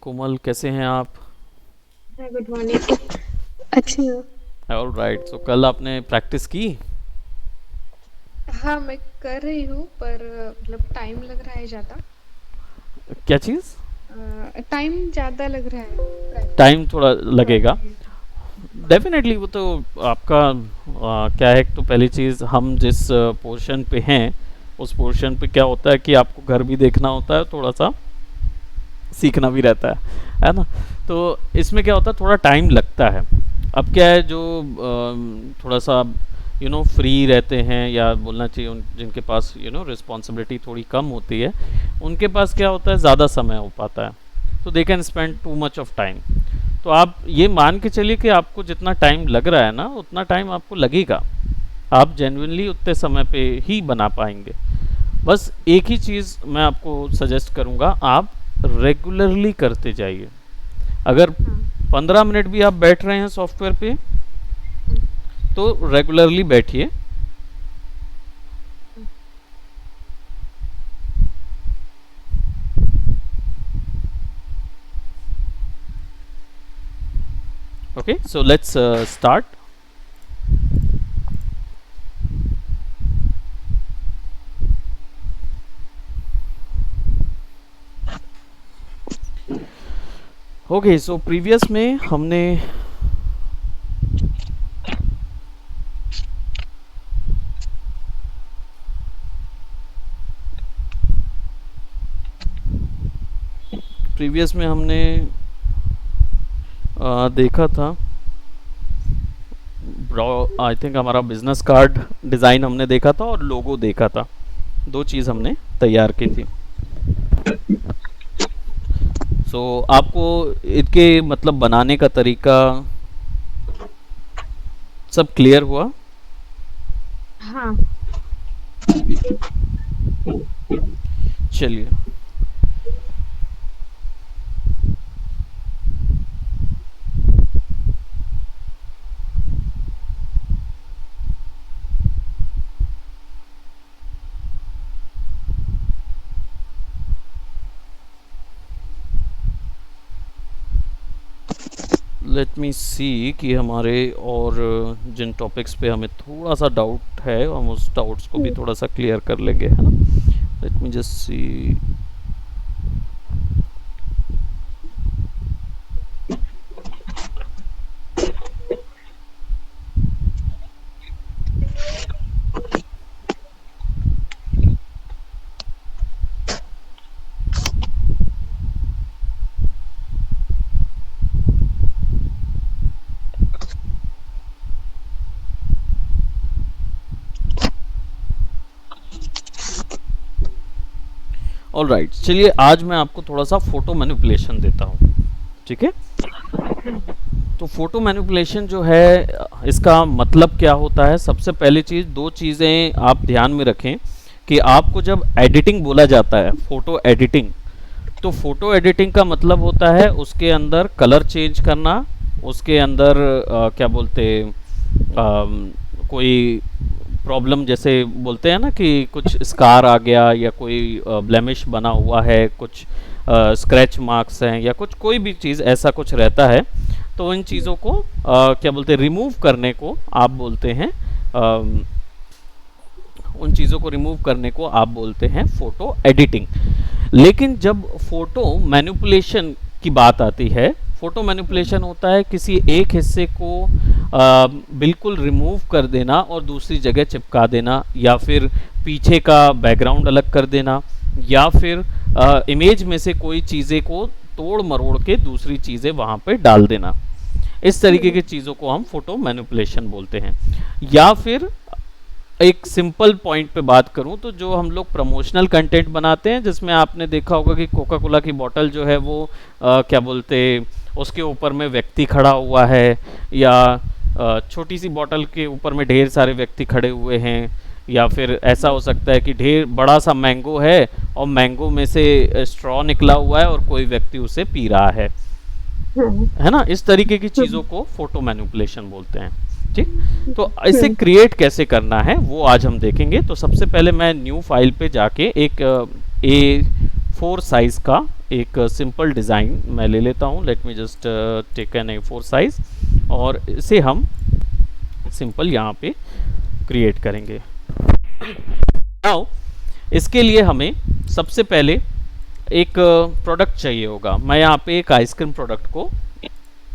कोमल, कैसे हैं आप? हाँ, गुड मॉर्निंग। अच्छी हो? All right. सो कल आपने प्रैक्टिस की? हाँ, मैं कर रही हूँ पर मतलब टाइम लग रहा है ज़्यादा। क्या चीज़? टाइम ज़्यादा लग रहा है प्रैक्टिस टाइम थोड़ा लगेगा। करने। हाँ। डेफिनेटली वो तो आपका क्या है, तो पहली चीज़, हम जिस पोर्शन पे हैं उस पोर्शन पे क्या होता है कि आपको घर भी देखना होता है, थोड़ा सा सीखना भी रहता है ना। तो इसमें क्या होता है, थोड़ा टाइम लगता है। अब क्या है, जो थोड़ा सा फ्री रहते हैं, या बोलना चाहिए उन जिनके पास रिस्पॉन्सिबिलिटी थोड़ी कम होती है, उनके पास क्या होता है, ज़्यादा समय हो पाता है। तो they can spend too much of time. तो आप ये मान के चलिए कि आपको जितना टाइम लग रहा है ना, उतना टाइम आपको लगेगा। आप जेन्युइनली उतने समय पे ही बना पाएंगे। बस एक ही चीज़ मैं आपको सजेस्ट करूँगा, आप रेगुलरली करते जाइए। अगर हाँ। 15 मिनट भी आप बैठ रहे हैं सॉफ्टवेयर पे, हम्म, तो रेगुलरली बैठिए। Hmm. Okay, so let's start. Okay, so previous में हमने प्रीवियस में हमने देखा था। आई थिंक हमारा बिजनेस कार्ड डिज़ाइन हमने देखा था और लोगो देखा था। दो चीज़ हमने तैयार की थी। सो आपको इसके मतलब बनाने का तरीका सब क्लियर हुआ? हाँ। चलिए। लेट मी सी कि हमारे और जिन टॉपिक्स पे हमें थोड़ा सा डाउट है, हम उस डाउट्स को भी हम्म। थोड़ा सा क्लियर कर लेंगे, है ना। Late me just see. All right, चलिए आज मैं आपको थोड़ा सा फोटो मैनिपुलेशन देता हूँ। ठीक है। तो फोटो मैनिपुलेशन जो है, इसका मतलब क्या होता है? सबसे पहली चीज़, दो चीज़ें आप ध्यान में रखें कि आपको जब एडिटिंग बोला जाता है, फोटो एडिटिंग, तो फोटो एडिटिंग का मतलब होता है उसके अंदर कलर चेंज करना, उसके अंदर क्या बोलते, कोई प्रॉब्लम, जैसे बोलते हैं ना कि कुछ स्कार आ गया, या कोई ब्लेमिश बना हुआ है, कुछ स्क्रैच मार्क्स हैं, या कुछ कोई भी चीज़ ऐसा कुछ रहता है, तो इन चीज़ों को क्या बोलते हैं, रिमूव करने को आप बोलते हैं, उन चीज़ों को रिमूव करने को आप बोलते हैं फोटो एडिटिंग। लेकिन जब फोटो मैनिपुलेशन की बात आती है, फोटो मैनिपुलेशन होता है किसी एक हिस्से को बिल्कुल रिमूव कर देना और दूसरी जगह चिपका देना, या फिर पीछे का बैकग्राउंड अलग कर देना, या फिर इमेज में से कोई चीज़ें को तोड़ मरोड़ के दूसरी चीज़ें वहाँ पे डाल देना। इस तरीके की चीज़ों को हम फोटो मैनिपुलेशन बोलते हैं। या फिर एक सिंपल पॉइंट पे बात करूं, तो जो हम लोग प्रमोशनल कंटेंट बनाते हैं, जिसमें आपने देखा होगा कि कोका कोला की बोतल जो है वो क्या बोलते, उसके ऊपर में व्यक्ति खड़ा हुआ है, या छोटी सी बोतल के ऊपर में ढेर सारे व्यक्ति खड़े हुए हैं, या फिर ऐसा हो सकता है कि ढेर बड़ा सा मैंगो है और मैंगो में से स्ट्रॉ निकला हुआ है और कोई व्यक्ति उसे पी रहा है ना। इस तरीके की चीज़ों को फोटो मैनिपुलेशन बोलते हैं। ठीक। तो इसे क्रिएट कैसे करना है वो आज हम देखेंगे। तो सबसे पहले मैं न्यू फाइल पे जाके एक A4 साइज का एक सिंपल डिज़ाइन मैं ले लेता हूँ। Let me just take an A4 size और इसे हम सिंपल यहाँ पे क्रिएट करेंगे। नाउ इसके लिए हमें सबसे पहले एक प्रोडक्ट चाहिए होगा। मैं यहाँ पे एक आइसक्रीम प्रोडक्ट को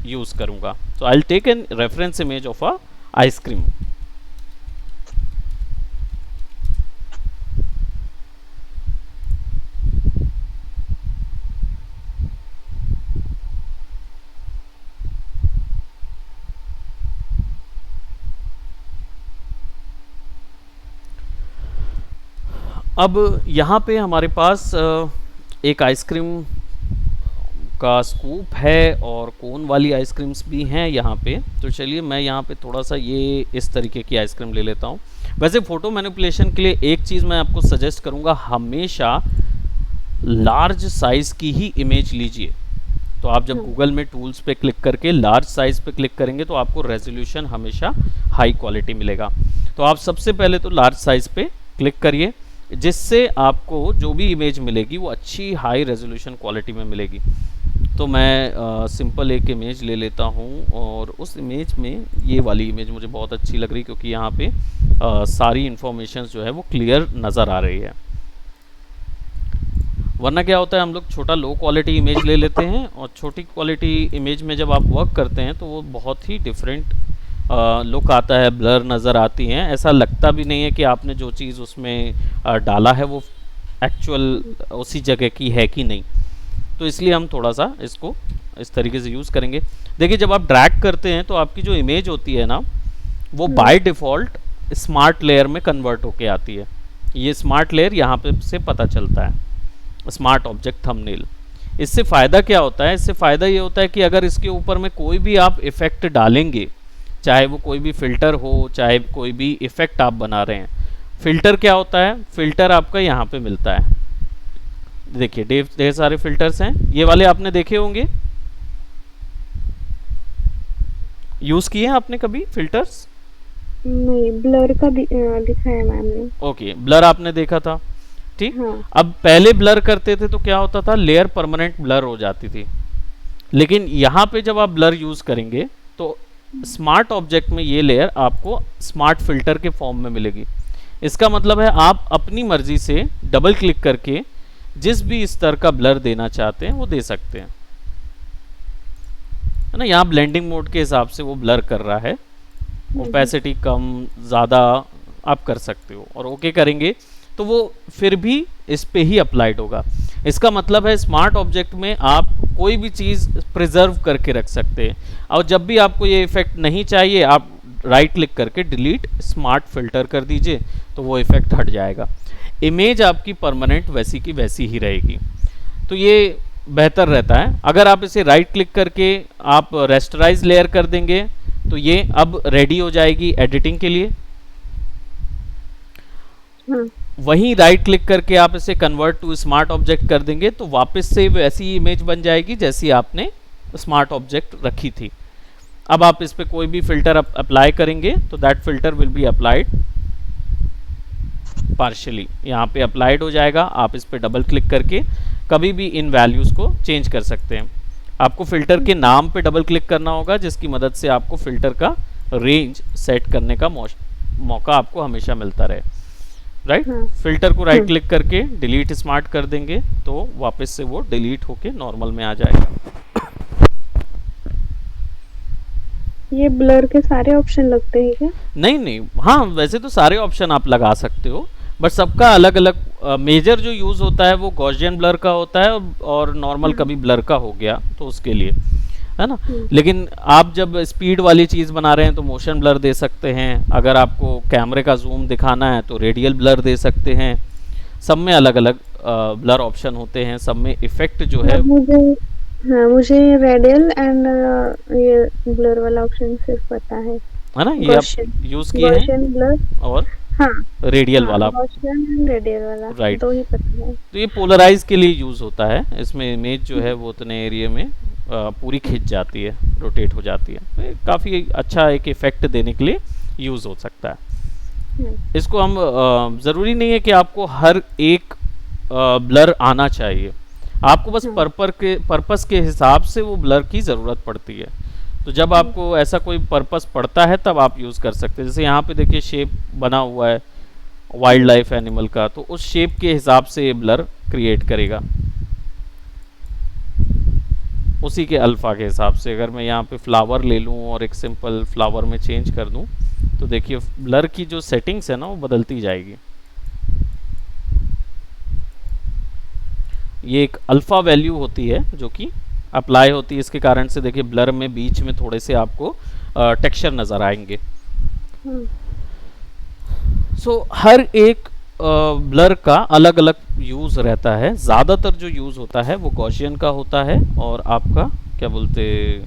यूज़ करूँगा। So I will take an reference image of a ice cream. अब यहाँ पे हमारे पास एक आइसक्रीम का स्कूप है और कोन वाली आइसक्रीम्स भी हैं यहाँ पे। तो चलिए मैं यहाँ पे थोड़ा सा ये इस तरीके की आइसक्रीम ले लेता हूँ। वैसे फ़ोटो मैनिपुलेशन के लिए एक चीज़ मैं आपको सजेस्ट करूँगा, हमेशा लार्ज साइज़ की ही इमेज लीजिए। तो आप जब गूगल में टूल्स पे क्लिक करके लार्ज साइज़ पे क्लिक करेंगे तो आपको रेजोल्यूशन हमेशा हाई क्वालिटी मिलेगा। तो आप सबसे पहले तो लार्ज साइज़ पे क्लिक करिए, जिससे आपको जो भी इमेज मिलेगी वो अच्छी हाई रेजोल्यूशन क्वालिटी में मिलेगी। तो मैं सिंपल एक इमेज ले लेता हूँ और उस इमेज में ये वाली इमेज मुझे बहुत अच्छी लग रही, क्योंकि यहाँ पे सारी इन्फॉर्मेशन जो है वो क्लियर नज़र आ रही है। वरना क्या होता है, हम लोग छोटा लो क्वालिटी इमेज ले लेते हैं और छोटी क्वालिटी इमेज में जब आप वर्क करते हैं तो वो बहुत ही डिफरेंट लुक आता है, ब्लर नज़र आती हैं। ऐसा लगता भी नहीं है कि आपने जो चीज़ उसमें डाला है वो एक्चुअल उसी जगह की है कि नहीं। तो इसलिए हम थोड़ा सा इसको इस तरीके से यूज़ करेंगे। देखिए जब आप ड्रैग करते हैं तो आपकी जो इमेज होती है ना, वो बाय डिफ़ॉल्ट स्मार्ट लेयर में कन्वर्ट होके आती है। ये स्मार्ट लेयर यहाँ पे से पता चलता है, स्मार्ट ऑब्जेक्ट थंबनेल। इससे फ़ायदा क्या होता है, इससे फ़ायदा ये होता है कि अगर इसके ऊपर में कोई भी आप इफ़ेक्ट डालेंगे, चाहे वो कोई भी फ़िल्टर हो, चाहे कोई भी इफ़ेक्ट आप बना रहे हैं। फ़िल्टर क्या होता है, फ़िल्टर आपका यहाँ पे मिलता है। देखिए ढेर सारे फ़िल्टर्स हैं, ये वाले आपने देखे होंगे, यूज़ किए हैं आपने कभी फ़िल्टर्स? नहीं, ब्लर का दिखाया मैम ने। ओके, ब्लर आपने देखा था, ठीक। हाँ। अब पहले ब्लर करते थे तो क्या होता था, लेयर परमानेंट ब्लर हो जाती थी। लेकिन यहाँ पे जब आप ब्लर यूज़ करेंगे तो स्मार्ट ऑब्जेक्ट में ये लेयर आपको स्मार्ट फिल्टर के फॉर्म में मिलेगी। इसका मतलब है आप अपनी मर्जी से डबल क्लिक करके जिस भी स्तर का ब्लर देना चाहते हैं वो दे सकते हैं, है ना। यहाँ ब्लेंडिंग मोड के हिसाब से वो ब्लर कर रहा है, ओपेसिटी कम ज़्यादा आप कर सकते हो और ओके करेंगे तो वो फिर भी इस पे ही अप्लाइड होगा। इसका मतलब है स्मार्ट ऑब्जेक्ट में आप कोई भी चीज़ प्रिजर्व करके रख सकते हैं और जब भी आपको ये इफ़ेक्ट नहीं चाहिए आप राइट क्लिक करके डिलीट स्मार्ट फिल्टर कर दीजिए तो वो इफ़ेक्ट हट जाएगा। इमेज आपकी परमानेंट वैसी की वैसी ही रहेगी। तो ये बेहतर रहता है। अगर आप इसे राइट क्लिक करके आप रेस्टराइज लेयर कर देंगे तो ये अब रेडी हो जाएगी एडिटिंग के लिए। वहीं राइट क्लिक करके आप इसे कन्वर्ट टू स्मार्ट ऑब्जेक्ट कर देंगे तो वापस से वैसी इमेज बन जाएगी जैसी आपने स्मार्ट ऑब्जेक्ट रखी थी। अब आप इस पे कोई भी फिल्टर अप्लाई करेंगे तो that filter will be applied partially, यहाँ पे अप्लाइड हो जाएगा। आप इस पे डबल क्लिक करके कभी भी इन वैल्यूज़ को चेंज कर सकते हैं। आपको फ़िल्टर के नाम पे डबल क्लिक करना होगा जिसकी मदद से आपको फ़िल्टर का रेंज सेट करने का मौका आपको हमेशा मिलता रहे, राइट। फिल्टर को राइट क्लिक करके डिलीट स्मार्ट कर देंगे तो वापस से वो डिलीट होके नॉर्मल में आ जाएगा। ये ब्लर के सारे ऑप्शन लगते हैं क्या? नहीं नहीं, हाँ वैसे तो सारे ऑप्शन आप लगा सकते हो बट सबका अलग अलग मेजर जो यूज़ होता है वो गॉसियन ब्लर का होता है और नॉर्मल कभी ब्लर का हो गया तो उसके लिए, है ना। लेकिन आप जब स्पीड वाली चीज़ बना रहे हैं तो मोशन ब्लर दे सकते हैं। अगर आपको कैमरे का जूम दिखाना है तो रेडियल ब्लर दे सकते हैं। सब में अलग अलग ब्लर ऑप्शन होते हैं, सब में इफेक्ट जो है। मुझे रेडियल एंड ये ब्लर वाला ऑप्शन सिर्फ पता है ना। ये आप यूज किए हैं ब्लर और रेडियल वाला, रेडियल वाला, राइट। तो ही पता है। तो ये पोलराइज के लिए यूज होता है। इसमें इमेज जो है वो उतने एरिया में पूरी खिंच जाती है, रोटेट हो जाती है। तो ये काफ़ी अच्छा एक इफेक्ट देने के लिए यूज़ हो सकता है। इसको हम ज़रूरी नहीं है कि आपको हर एक ब्लर आना चाहिए। आपको बस हाँ। पर्पस के हिसाब से वो ब्लर की ज़रूरत पड़ती है। तो जब आपको ऐसा कोई पर्पस पड़ता है तब आप यूज़ कर सकते हैं। जैसे यहाँ पे देखिए शेप बना हुआ है वाइल्ड लाइफ एनिमल का, तो उस शेप के हिसाब से ये ब्लर क्रिएट करेगा, उसी के अल्फ़ा के हिसाब से। अगर मैं यहाँ पे फ्लावर ले लूँ और एक सिंपल फ्लावर में चेंज कर दूँ, तो देखिए ब्लर की जो सेटिंग्स है ना वो बदलती जाएगी। ये एक अल्फ़ा वैल्यू होती है जो कि अप्लाई होती है, इसके कारण से देखिए ब्लर में बीच में थोड़े से आपको टेक्सचर नज़र आएंगे। सो हर एक ब्लर का अलग अलग यूज़ रहता है। ज़्यादातर जो यूज़ होता है वो गॉसियन का होता है, और आपका क्या बोलते,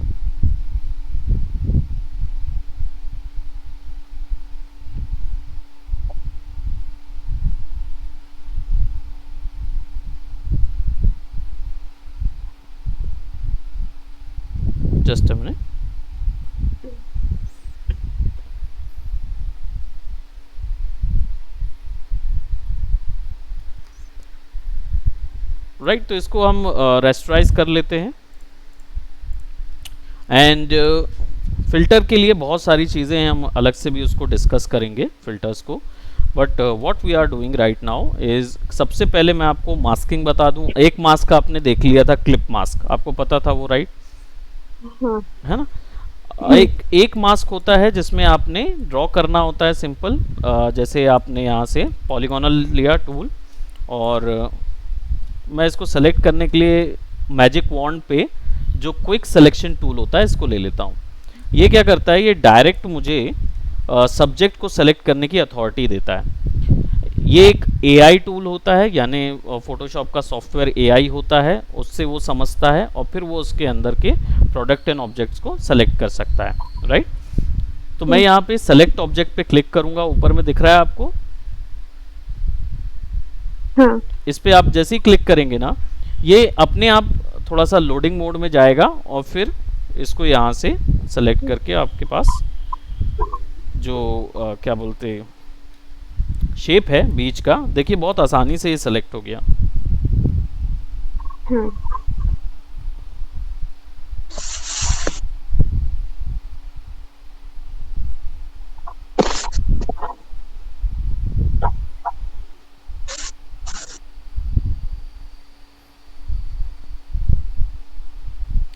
जस्ट अ मिनट। राइट, तो इसको हम रेस्टराइज कर लेते हैं। एंड फिल्टर के लिए बहुत सारी चीज़ें हैं, हम अलग से भी उसको डिस्कस करेंगे फिल्टर्स को। But what we are doing right now is, सबसे पहले मैं आपको मास्किंग बता दूं। एक मास्क आपने देख लिया था, क्लिप मास्क, आपको पता था वो, राइट? हाँ। है ना? एक मास्क होता है जिसमें आपने ड्रॉ करना होता है सिंपल। जैसे आपने यहाँ से पॉलीगोनल लिया टूल, और मैं इसको सेलेक्ट करने के लिए मैजिक वॉन्ड पे जो क्विक सिलेक्शन टूल होता है इसको ले लेता हूँ। ये क्या करता है, ये डायरेक्ट मुझे सब्जेक्ट को सेलेक्ट करने की अथॉरिटी देता है। ये एक एआई टूल होता है, यानी फोटोशॉप का सॉफ्टवेयर एआई होता है, उससे वो समझता है और फिर वो उसके अंदर के प्रोडक्ट एंड ऑब्जेक्ट्स को सेलेक्ट कर सकता है, राइट? तो मैं यहाँ पे सेलेक्ट ऑब्जेक्ट पे क्लिक करूंगा, ऊपर में दिख रहा है आपको? हाँ। इस पे आप जैसे ही क्लिक करेंगे ना, ये अपने आप थोड़ा सा लोडिंग मोड में जाएगा और फिर इसको यहाँ से सेलेक्ट करके आपके पास जो क्या बोलते शेप है बीच का, देखिए बहुत आसानी से ये सेलेक्ट हो गया। हाँ।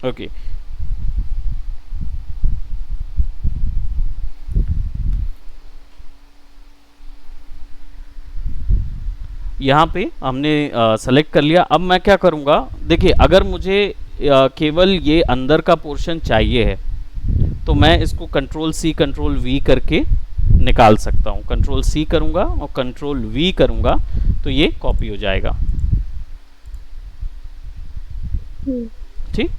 ओके, यहाँ पे हमने सेलेक्ट कर लिया। अब मैं क्या करूँगा, देखिए अगर मुझे केवल ये अंदर का पोर्शन चाहिए है तो मैं इसको कंट्रोल सी कंट्रोल वी करके निकाल सकता हूँ। कंट्रोल सी करूँगा और कंट्रोल वी करूँगा तो ये कॉपी हो जाएगा, ठीक।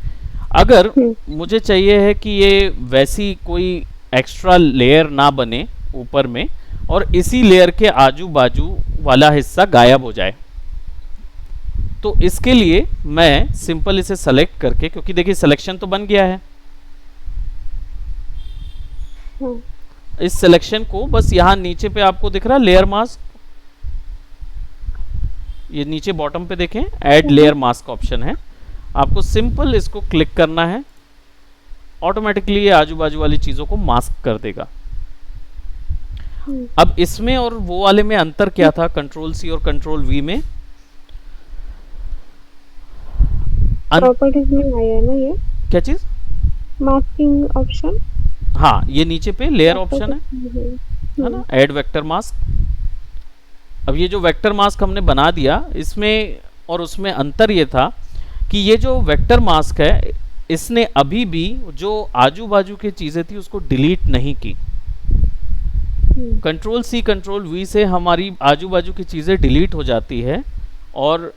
अगर मुझे चाहिए है कि ये वैसी कोई एक्स्ट्रा लेयर ना बने ऊपर में और इसी लेयर के आजू बाजू वाला हिस्सा गायब हो जाए, तो इसके लिए मैं सिंपल इसे सेलेक्ट करके, क्योंकि देखिए सिलेक्शन तो बन गया है, इस सिलेक्शन को बस यहाँ नीचे पे आपको दिख रहा है लेयर मास्क, ये नीचे बॉटम पे देखें ऐड लेयर मास्क ऑप्शन है, आपको सिंपल इसको क्लिक करना है, ऑटोमेटिकली ये आजू बाजू वाली चीजों को मास्क कर देगा। अब इसमें और वो वाले में अंतर क्या था, कंट्रोल सी और कंट्रोल वी में? प्रॉपर्टीज में आया है ना ये, क्या चीज? Masking option. हाँ, ये नीचे पे लेयर ऑप्शन है ना, ऐड वेक्टर मास्क। अब ये जो वेक्टर मास्क हमने बना दिया, इसमें और उसमें अंतर ये था कि ये जो वेक्टर मास्क है इसने अभी भी जो आजू बाजू की चीजें थी उसको डिलीट नहीं की। कंट्रोल सी कंट्रोल वी से हमारी आजू बाजू की चीजें डिलीट हो जाती है और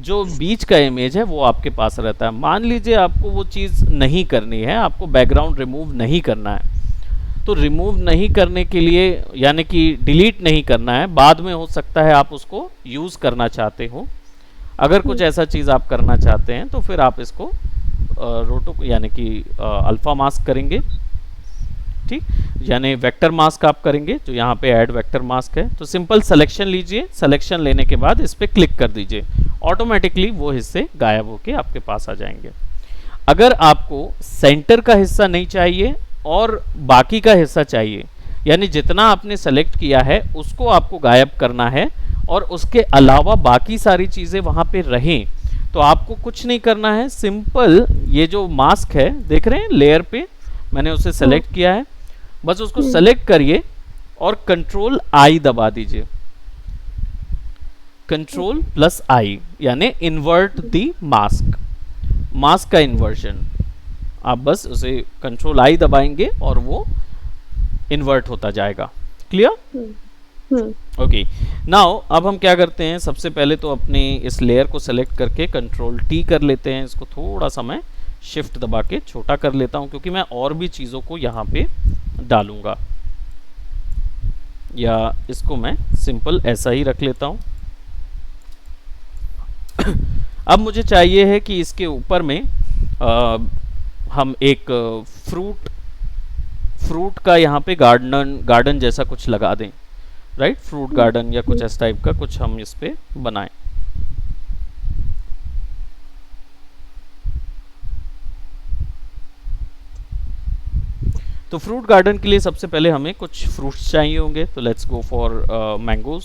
जो बीच का इमेज है वो आपके पास रहता है। मान लीजिए आपको वो चीज़ नहीं करनी है, आपको बैकग्राउंड रिमूव नहीं करना है, तो रिमूव नहीं करने के लिए यानी कि डिलीट नहीं करना है, बाद में हो सकता है आप उसको यूज़ करना चाहते हो। अगर कुछ ऐसा चीज़ आप करना चाहते हैं तो फिर आप इसको रोटो यानी कि अल्फ़ा मास्क करेंगे ठीक, यानी वेक्टर मास्क आप करेंगे, जो यहाँ पे ऐड वेक्टर मास्क है। तो सिंपल सिलेक्शन लीजिए, सिलेक्शन लेने के बाद इस पर क्लिक कर दीजिए, ऑटोमेटिकली वो हिस्से गायब होके आपके पास आ जाएंगे। अगर आपको सेंटर का हिस्सा नहीं चाहिए और बाकी का हिस्सा चाहिए, यानी जितना आपने सेलेक्ट किया है उसको आपको गायब करना है और उसके अलावा बाकी सारी चीज़ें वहाँ पे रहें, तो आपको कुछ नहीं करना है। सिंपल ये जो मास्क है देख रहे हैं लेयर पे, मैंने उसे सेलेक्ट किया है, बस उसको सेलेक्ट करिए और कंट्रोल आई दबा दीजिए, कंट्रोल प्लस आई, यानी इन्वर्ट दी मास्क, मास्क का इन्वर्जन। आप बस उसे कंट्रोल आई दबाएंगे और वो इन्वर्ट होता जाएगा। क्लियर? ओके, नाउ अब हम क्या करते हैं, सबसे पहले तो अपने इस लेयर को सेलेक्ट करके कंट्रोल टी कर लेते हैं, इसको थोड़ा सा मैं शिफ्ट दबा के छोटा कर लेता हूं, क्योंकि मैं और भी चीज़ों को यहाँ पे डालूंगा, या इसको मैं सिंपल ऐसा ही रख लेता हूं। अब मुझे चाहिए है कि इसके ऊपर में हम एक फ्रूट का यहाँ पे गार्डन जैसा कुछ लगा दें, राइट, फ्रूट गार्डन या कुछ इस टाइप का कुछ हम इस पे बनाएं। तो फ्रूट गार्डन के लिए सबसे पहले हमें कुछ फ्रूट्स चाहिए होंगे, तो let's go for mangoes,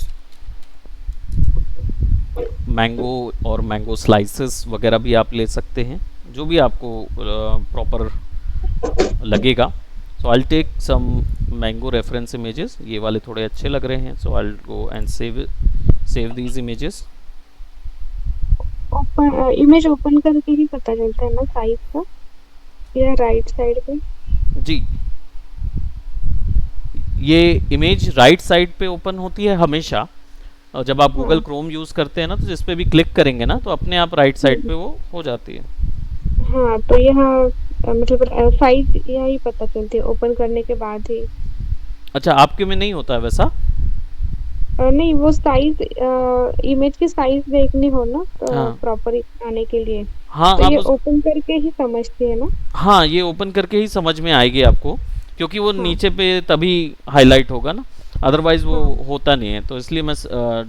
mango और मैंगो स्लाइसेस वगैरह भी आप ले सकते हैं, जो भी आपको प्रॉपर लगेगा। So I take some mango reference images, ये वाले थोड़े अच्छे लग रहे हैं, so I go and save these images. Image open करके ही पता चलता है ना साइज का, या राइट साइड पे? जी, ये इमेज राइट साइड पे ओपन होती है हमेशा, और जब आप गूगल क्रोम यूज़ करते हैं ना, तो जिस पे भी क्लिक करेंगे ना, तो अपने आप राइट साइड पे वो हो जाती है। हाँ, तो यहाँ मतलब साइज यही पता चलती है ओपन करने के बाद ही। अच्छा, आपके में नहीं होता है वैसा? नहीं, वो साइज, इमेज की साइज देखनी हो ना तो हाँ प्रॉपर आने के लिए, हाँ, तो आप ये उस ओपन करके ही समझती है ना? हाँ, ये ओपन करके ही समझ में आएगी आपको, क्योंकि वो हाँ नीचे पे तभी हाईलाइट होगा ना, अदरवाइज वो हाँ होता नहीं है। तो इसलिए मैं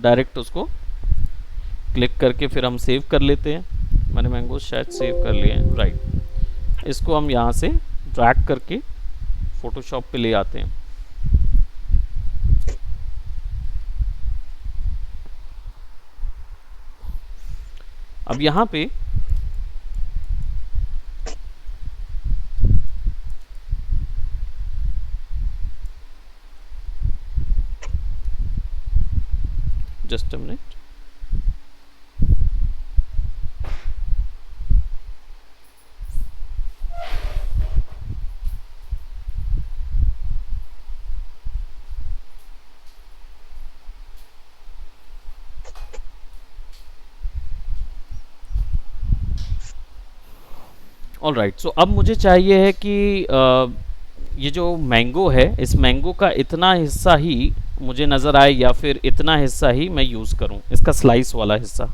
डायरेक्ट उसको क्लिक करके फिर हम सेव कर लेते हैं। मैंने मैंगो शायद सेव कर लिए हैं, राइट। इसको हम यहाँ से ड्रैग करके फोटोशॉप पे ले आते हैं। अब यहाँ पे just a minute, all right. So अब मुझे चाहिए है कि ये जो मैंगो है, इस मैंगो का इतना हिस्सा ही मुझे नज़र आए, या फिर इतना हिस्सा ही मैं यूज़ करूं, इसका स्लाइस वाला हिस्सा।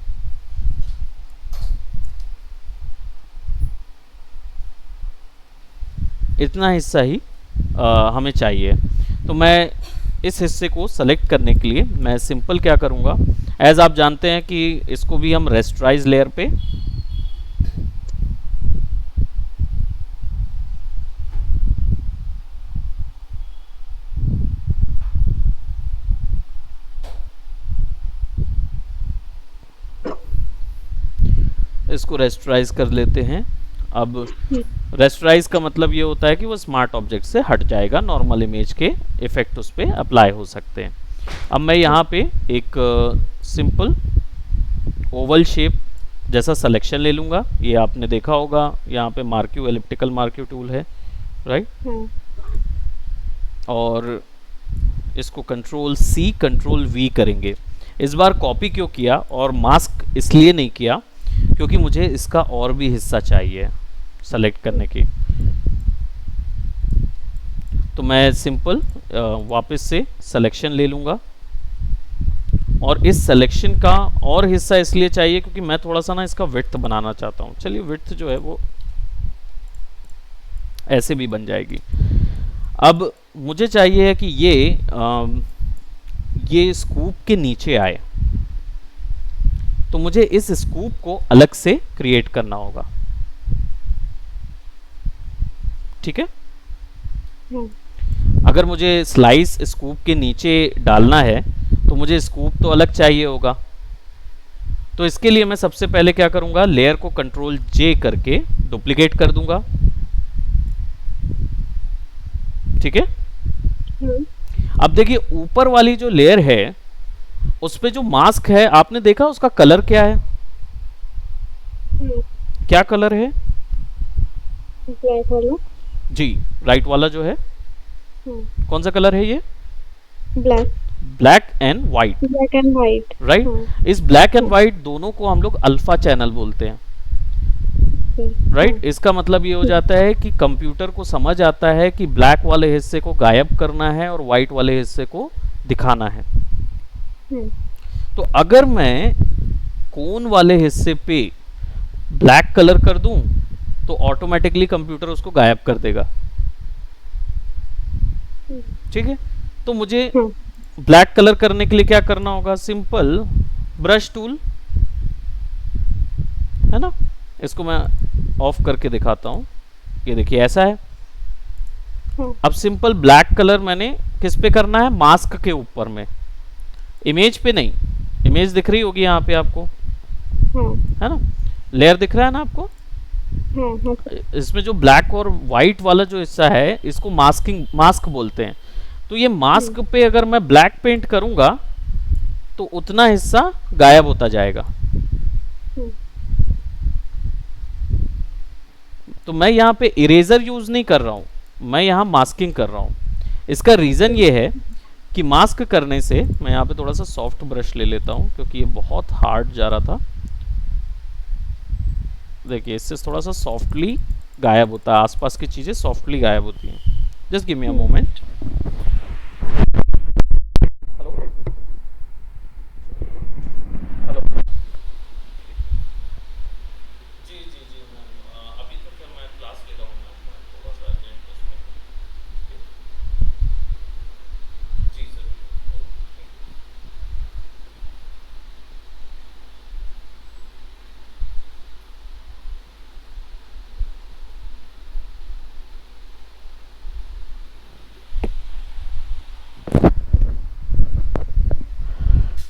इतना हिस्सा ही हमें चाहिए। तो मैं इस हिस्से को सेलेक्ट करने के लिए मैं सिंपल क्या करूंगा, एज आप जानते हैं कि इसको भी हम रेस्टराइज लेयर पे इसको रेस्टराइज कर लेते हैं। अब रेस्टराइज का मतलब ये होता है कि वो स्मार्ट ऑब्जेक्ट से हट जाएगा, नॉर्मल इमेज के इफेक्ट उस पर अप्लाई हो सकते हैं। अब मैं यहाँ पे एक सिंपल ओवल शेप जैसा सिलेक्शन ले लूँगा। ये आपने देखा होगा, यहाँ पे मार्क्यू एलिप्टिकल मार्क्यू टूल है, राइट। और इसको कंट्रोल सी कंट्रोल वी करेंगे। इस बार कॉपी क्यों किया और मास्क इसलिए नहीं किया, क्योंकि मुझे इसका और भी हिस्सा चाहिए सेलेक्ट करने की। तो मैं सिंपल वापस से सिलेक्शन ले लूँगा, और इस सिलेक्शन का और हिस्सा इसलिए चाहिए क्योंकि मैं थोड़ा सा ना इसका विड्थ बनाना चाहता हूँ। चलिए, विड्थ जो है वो ऐसे भी बन जाएगी। अब मुझे चाहिए है कि ये स्कूप के नीचे आए, तो मुझे इस स्कूप को अलग से क्रिएट करना होगा। ठीक है, हाँ अगर मुझे स्लाइस स्कूप के नीचे डालना है तो मुझे स्कूप तो अलग चाहिए होगा। तो इसके लिए मैं सबसे पहले क्या करूंगा, लेयर को कंट्रोल जे करके डुप्लीकेट कर दूंगा। ठीक है, हाँ अब देखिए ऊपर वाली जो लेयर है उस पे जो मास्क है, आपने देखा उसका कलर क्या है? हाँ क्या कलर है? ब्लैक वाला। जी, राइट वाला जो है हाँ कौन सा कलर है ये? Black. Black and white, black and white. Right. हाँ इस ब्लैक एंड वाइट दोनों को हम लोग अल्फा चैनल बोलते हैं, राइट। इसका मतलब ये हो जाता है कि कंप्यूटर को समझ आता है कि ब्लैक वाले हिस्से को गायब करना है और वाइट वाले हिस्से को दिखाना है। तो अगर मैं कोन वाले हिस्से पे ब्लैक कलर कर दूं तो ऑटोमेटिकली कंप्यूटर उसको गायब कर देगा। ठीक है, तो मुझे ब्लैक कलर करने के लिए क्या करना होगा, सिंपल ब्रश टूल है ना, इसको मैं ऑफ करके दिखाता हूं। ये देखिए ऐसा है। अब सिंपल ब्लैक कलर मैंने किस पे करना है, मास्क के ऊपर में, इमेज पे नहीं। इमेज दिख रही होगी यहाँ पे आपको, है ना, लेयर दिख रहा है ना आपको। इसमें जो ब्लैक और वाइट वाला जो हिस्सा है इसको मास्क बोलते हैं। तो ये मास्क पे अगर मैं ब्लैक पेंट करूंगा तो उतना हिस्सा गायब होता जाएगा। तो मैं यहाँ पे इरेजर यूज नहीं कर रहा हूँ, मैं यहाँ मास्किंग कर रहा हूँ। इसका रीजन ये है कि मास्क करने से, मैं यहाँ पे थोड़ा सा सॉफ्ट ब्रश ले लेता हूँ क्योंकि ये बहुत हार्ड जा रहा था। देखिए इससे थोड़ा सा सॉफ्टली गायब होता है, आसपास की चीजें सॉफ्टली गायब होती हैं। Just give me a moment.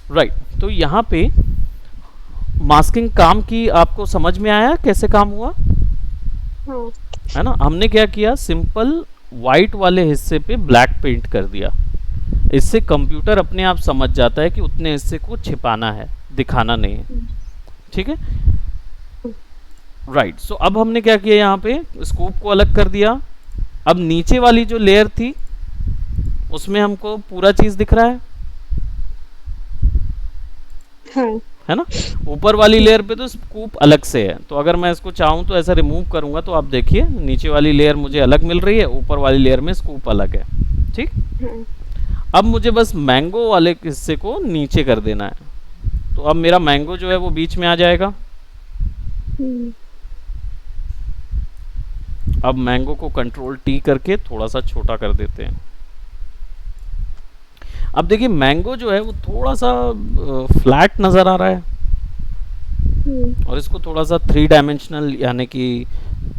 Right, तो यहाँ पे मास्किंग काम की आपको समझ में आया कैसे काम हुआ, है ना। हमने क्या किया, सिंपल वाइट वाले हिस्से पे ब्लैक पेंट कर दिया। इससे कंप्यूटर अपने आप समझ जाता है कि उतने हिस्से को छिपाना है, दिखाना नहीं है। ठीक है, राइट। सो अब हमने क्या किया, यहाँ पे स्कोप को अलग कर दिया। अब नीचे वाली जो लेयर थी उसमें हमको पूरा चीज दिख रहा है, है ना। ऊपर वाली लेयर पे तो स्कूप अलग से है, तो अगर मैं इसको चाहूँ तो ऐसा रिमूव करूंगा तो आप देखिए नीचे वाली लेयर मुझे अलग मिल रही है, ऊपर वाली लेयर में स्कूप अलग है। ठीक, अब मुझे बस मैंगो वाले हिस्से को नीचे कर देना है। तो अब मेरा मैंगो जो है वो बीच में आ जाएगा। अब मैंगो को कंट्रोल टी करके थोड़ा सा छोटा कर देते हैं। अब देखिए मैंगो जो है वो थोड़ा सा फ्लैट नजर आ रहा है, और इसको थोड़ा सा 3 डायमेंशनल, यानी कि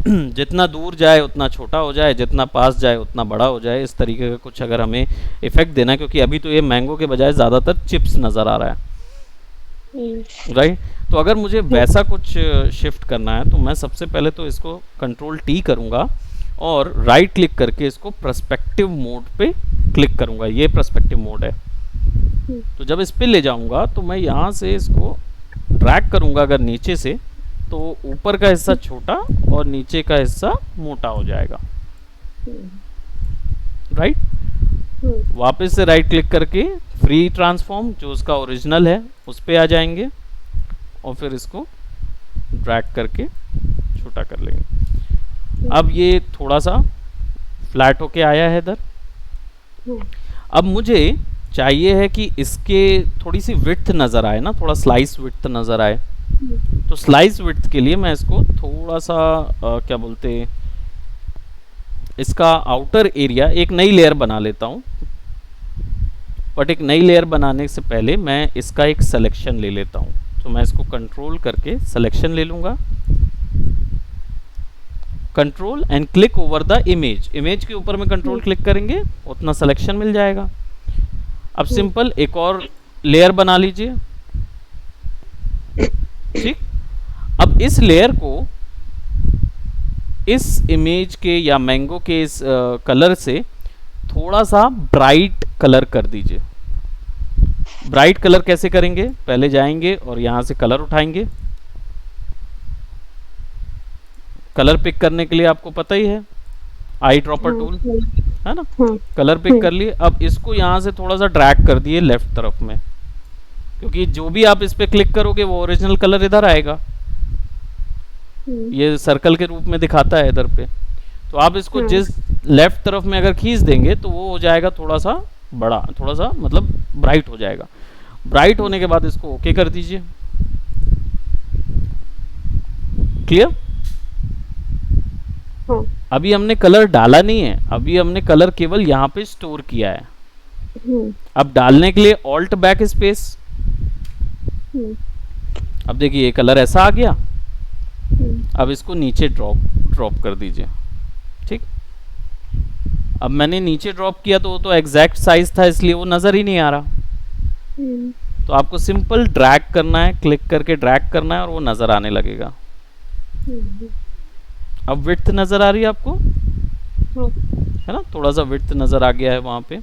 जितना दूर जाए उतना छोटा हो जाए, जितना पास जाए उतना बड़ा हो जाए, इस तरीके का कुछ अगर हमें इफेक्ट देना है, क्योंकि अभी तो ये मैंगो के बजाय ज़्यादातर चिप्स नज़र आ रहा है, राइट। तो अगर मुझे वैसा कुछ शिफ्ट करना है तो मैं सबसे पहले तो इसको कंट्रोल टी करूँगा और राइट क्लिक करके इसको पर्सपेक्टिव मोड पे क्लिक करूँगा। ये पर्सपेक्टिव मोड है। तो जब इस पे ले जाऊँगा तो मैं यहाँ से इसको ड्रैग करूँगा अगर नीचे से, तो ऊपर का हिस्सा छोटा और नीचे का हिस्सा मोटा हो जाएगा, राइट। वापस से राइट क्लिक करके फ्री ट्रांसफॉर्म, जो उसका ओरिजिनल है, उस पे आ जाएंगे और फिर इसको ड्रैग करके छोटा कर लेंगे। अब ये थोड़ा सा फ्लैट होके आया है इधर। अब मुझे चाहिए है कि इसके थोड़ी सी विड्थ नज़र आए ना, थोड़ा स्लाइस विड्थ नज़र आए। तो स्लाइस विड्थ के लिए मैं इसको थोड़ा सा क्या बोलते, इसका आउटर एरिया एक नई लेयर बना लेता हूँ, बट एक नई लेयर बनाने से पहले मैं इसका एक सिलेक्शन ले लेता हूँ। तो मैं इसको कंट्रोल करके सिलेक्शन ले लूँगा, control and click over the image. Image के ऊपर में कंट्रोल क्लिक करेंगे उतना सिलेक्शन मिल जाएगा। अब सिंपल एक और लेयर बना लीजिए, ठीक। अब इस लेयर को इस इमेज के या मैंगो के इस कलर से थोड़ा सा ब्राइट कलर कर दीजिए। ब्राइट कलर कैसे करेंगे, पहले जाएंगे और यहां से कलर उठाएंगे। कलर पिक करने के लिए आपको पता ही है आई ड्रॉपर टूल, है ना। कलर पिक कर लिए। अब इसको यहां से थोड़ा सा ड्रैग कर दिए लेफ्ट तरफ में, क्योंकि जो भी आप इस पे क्लिक करोगे वो ओरिजिनल कलर इधर आएगा, ये सर्कल के रूप में दिखाता है इधर पे। तो आप इसको जिस लेफ्ट तरफ में अगर खींच देंगे तो वो हो जाएगा थोड़ा सा बड़ा, थोड़ा सा मतलब ब्राइट हो जाएगा। ब्राइट होने के बाद इसको ओके कर दीजिए। क्लियर। अभी हमने कलर डाला नहीं है, अभी हमने कलर केवल यहाँ पे स्टोर किया है। अब डालने के लिए ऑल्ट बैक स्पेस। अब देखिए ये कलर ऐसा आ गया। अब इसको नीचे ड्रॉप कर दीजिए, ठीक। अब मैंने नीचे ड्रॉप किया तो वो तो एग्जैक्ट साइज था, इसलिए वो नजर ही नहीं आ रहा। तो आपको सिंपल ड्रैग करना है, क्लिक करके ड्रैग करना है और वो नजर आने लगेगा। अब विड्थ नजर आ रही है आपको, है ना, थोड़ा सा विड्थ नजर आ गया है वहां पे।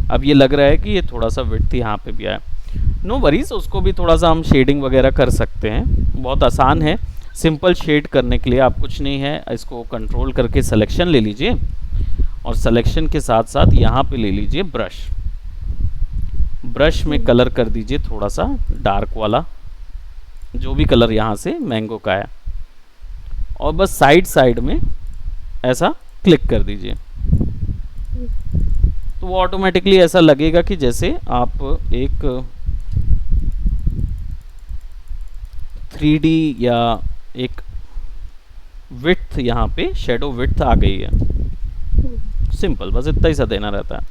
अब ये लग रहा है कि ये थोड़ा सा विड्थ यहाँ पे भी आया। नो वरीज, उसको भी थोड़ा सा हम शेडिंग वगैरह कर सकते हैं, बहुत आसान है। सिंपल शेड करने के लिए आप कुछ नहीं है, इसको कंट्रोल करके सिलेक्शन ले लीजिए और सिलेक्शन के साथ साथ यहाँ पे ले लीजिए ब्रश। ब्रश में कलर कर दीजिए थोड़ा सा डार्क वाला, जो भी कलर यहाँ से मैंगो का है, और बस साइड साइड में ऐसा क्लिक कर दीजिए। तो वो ऑटोमेटिकली ऐसा लगेगा कि जैसे आप एक 3D या एक विड्थ, यहाँ पे शेडो विड्थ आ गई है। सिंपल, बस इतना ही सा देना रहता है।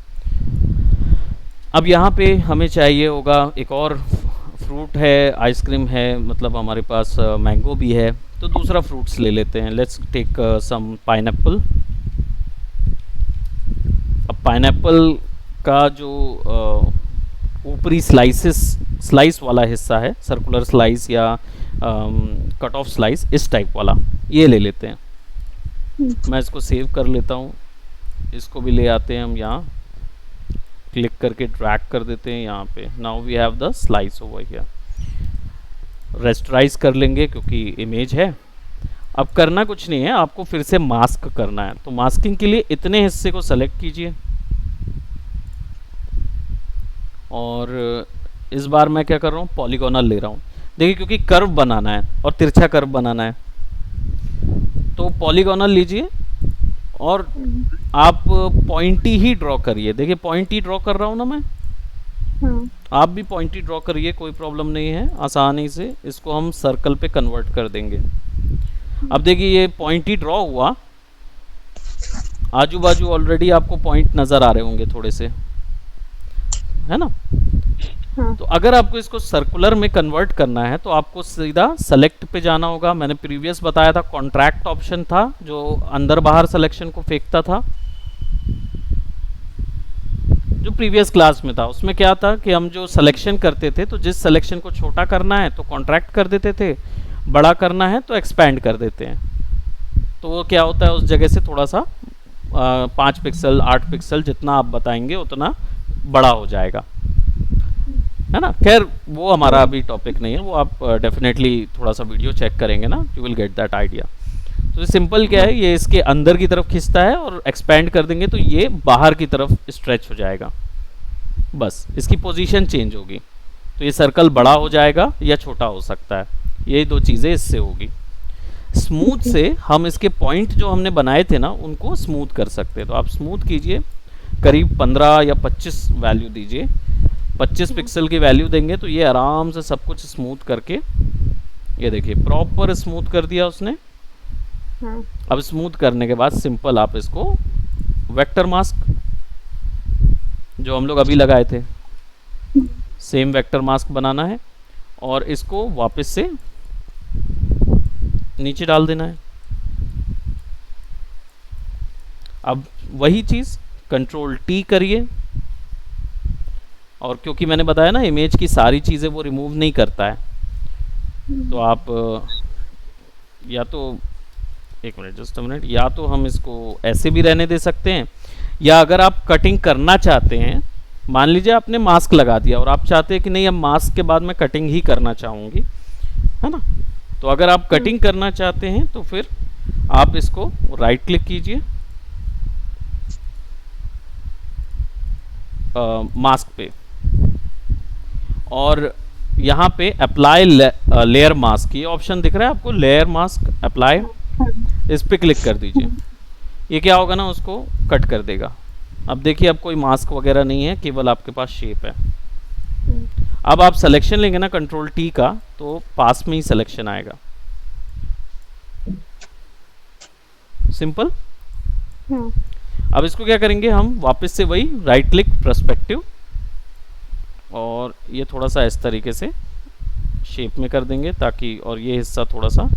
अब यहाँ पे हमें चाहिए होगा एक और फ्रूट है, आइसक्रीम है, मतलब हमारे पास मैंगो भी है, तो दूसरा फ्रूट्स ले लेते हैं। Let's take some pineapple. अब पाइनएप्पल का जो ऊपरी स्लाइस वाला हिस्सा है, सर्कुलर स्लाइस या कट ऑफ स्लाइस, इस टाइप वाला ये ले लेते हैं। मैं इसको सेव कर लेता हूँ। इसको भी ले आते हैं हम यहाँ, क्लिक करके ड्रैग कर देते हैं यहाँ पे। Now we have the slice over here. Rasterize कर लेंगे क्योंकि इमेज है। अब करना कुछ नहीं है, आपको फिर से मास्क करना है। तो मास्किंग के लिए इतने हिस्से को सेलेक्ट कीजिए और इस बार मैं क्या कर रहा हूँ, पॉलीगोनल ले रहा हूँ। देखिए क्योंकि कर्व बनाना है और तिरछा कर्व बनाना है, तो पॉलीगोनल लीजिए और आप पॉइंटी ही ड्रॉ करिए। देखिए पॉइंटी ड्रॉ कर रहा हूँ ना मैं, आप भी पॉइंटी ड्रॉ करिए, कोई प्रॉब्लम नहीं है। आसानी से इसको हम सर्कल पे कन्वर्ट कर देंगे। अब देखिए ये पॉइंटी ड्रॉ हुआ, आजू बाजू ऑलरेडी आपको पॉइंट नजर आ रहे होंगे थोड़े से, है ना। तो अगर आपको इसको सर्कुलर में कन्वर्ट करना है तो आपको सीधा सेलेक्ट पे जाना होगा। मैंने प्रीवियस बताया था कॉन्ट्रैक्ट ऑप्शन था जो अंदर बाहर सिलेक्शन को फेंकता था, जो प्रीवियस क्लास में था। उसमें क्या था कि हम जो सिलेक्शन करते थे तो जिस सिलेक्शन को छोटा करना है तो कॉन्ट्रैक्ट कर देते थे, बड़ा करना है तो एक्सपैंड कर देते हैं। तो वो क्या होता है, उस जगह से थोड़ा सा 5 पिक्सल 8 पिक्सल जितना आप बताएंगे उतना बड़ा हो जाएगा, है ना। खैर वो हमारा अभी टॉपिक नहीं है, वो आप डेफिनेटली थोड़ा सा वीडियो चेक करेंगे ना, you will get that idea. तो सिंपल क्या है, ये इसके अंदर की तरफ खींचता है और एक्सपैंड कर देंगे तो ये बाहर की तरफ स्ट्रेच हो जाएगा। बस इसकी पोजीशन चेंज होगी, तो ये सर्कल बड़ा हो जाएगा या छोटा हो सकता है, ये दो चीज़ें इससे होगी। स्मूथ से हम इसके पॉइंट जो हमने बनाए थे ना उनको स्मूथ कर सकते हैं। तो आप स्मूथ कीजिए, करीब 15 या 25 वैल्यू दीजिए। 25 पिक्सल की वैल्यू देंगे तो ये आराम से सब कुछ स्मूथ करके, ये देखिए प्रॉपर स्मूथ कर दिया उसने। हाँ। अब स्मूथ करने के बाद सिंपल आप इसको वेक्टर मास्क जो हम लोग अभी लगाए थे सेम वेक्टर मास्क बनाना है और इसको वापस से नीचे डाल देना है। अब वही चीज़ कंट्रोल टी करिए और क्योंकि मैंने बताया ना इमेज की सारी चीज़ें वो रिमूव नहीं करता है, तो आप या तो एक मिनट जस्ट अ मिनट, या तो हम इसको ऐसे भी रहने दे सकते हैं या अगर आप कटिंग करना चाहते हैं, मान लीजिए आपने मास्क लगा दिया और आप चाहते हैं कि नहीं अब मास्क के बाद मैं कटिंग ही करना चाहूँगी, है ना, तो अगर आप कटिंग करना चाहते हैं तो फिर आप इसको राइट क्लिक कीजिए मास्क पे और यहाँ पे अप्लाई लेयर मास्क ये ऑप्शन दिख रहा है आपको, लेयर मास्क अप्लाई, इस पे क्लिक कर दीजिए। ये क्या होगा ना, उसको कट कर देगा। अब देखिए अब कोई मास्क वगैरह नहीं है, केवल आपके पास शेप है। अब आप सिलेक्शन लेंगे ना कंट्रोल टी का, तो पास में ही सिलेक्शन आएगा। सिंपल। अब इसको क्या करेंगे हम, वापस से वही राइट क्लिक पर्सपेक्टिव और ये थोड़ा सा इस तरीके से शेप में कर देंगे ताकि, और ये हिस्सा थोड़ा सा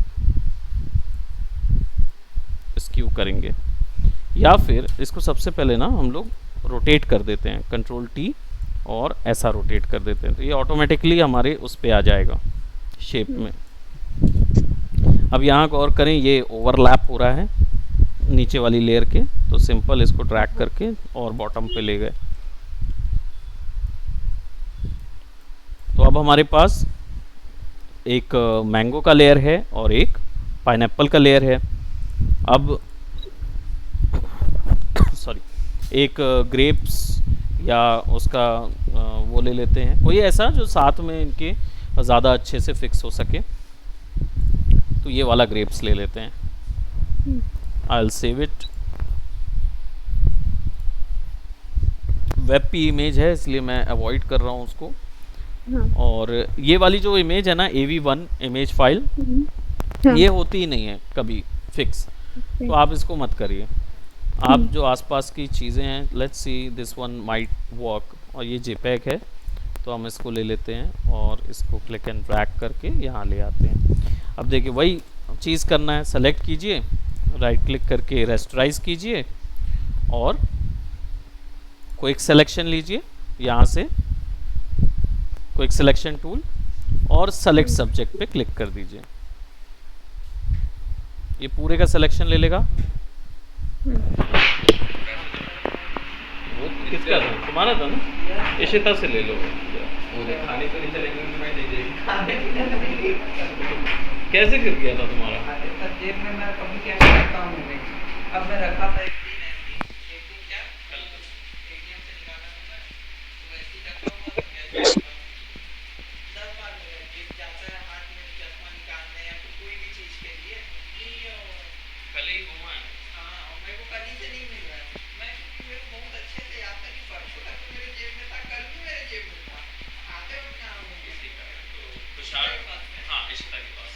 स्क्यू करेंगे, या फिर इसको सबसे पहले ना हम लोग रोटेट कर देते हैं कंट्रोल टी और ऐसा रोटेट कर देते हैं, तो ये ऑटोमेटिकली हमारे उस पे आ जाएगा शेप में। अब यहाँ गौर करें ये ओवरलैप हो रहा है नीचे वाली लेयर के, तो सिंपल इसको ड्रैग करके और बॉटम पे ले गए। तो अब हमारे पास एक मैंगो का लेयर है और एक पाइनएप्पल का लेयर है। अब सॉरी, एक ग्रेप्स या उसका वो ले लेते हैं, कोई ऐसा जो साथ में इनके ज़्यादा अच्छे से फिक्स हो सके, तो ये वाला ग्रेप्स ले लेते हैं। I'll save it। वेब की इमेज है इसलिए मैं अवॉइड कर रहा हूँ उसको। और ये वाली जो इमेज है ना AV1 इमेज फाइल, ये होती ही नहीं है कभी फिक्स, तो आप इसको मत करिए। आप जो आसपास की चीज़ें हैं, let's see this one might work, और ये JPEG है तो हम इसको ले लेते हैं और इसको क्लिक एंड ड्रैग करके यहाँ ले आते हैं। अब देखिए वही चीज़ करना है, सेलेक्ट कीजिए, राइट क्लिक करके रेस्टराइज कीजिए और क्विक सिलेक्शन लीजिए यहाँ से, क्विक सिलेक्शन टूल, और सेलेक्ट सब्जेक्ट पे क्लिक कर दीजिए। ये पूरे का सिलेक्शन ले लेगा। वो किसका था, तुम्हारा था ना, इशिता से ले लो। खाने तो नहीं चलेंगे, मैं दे देगी। कैसे गिर गया था तुम्हारा? जेब में मैं कभी क्या करता हूँ, अब मैं रखा था एक दिन क्या ATM से निकाला था मैं, तो ऐसे ही रखा हुआ था, क्या 10 बार जेब जाता है हाथ में चश्मा निकालने या फिर कोई भी चीज़ के लिए, कल ही घुमा है। हाँ, और मेरे को कल ही से नहीं मिल रहा है। मैं क्योंकि मेरे को बहुत अच्छे से याद था कि परसों तक तो मेरे जेब में था, कल भी मेरे जेब में था, आते वक्त कहाँ होंगे। तो खुशहाल, हाँ इशिता के पास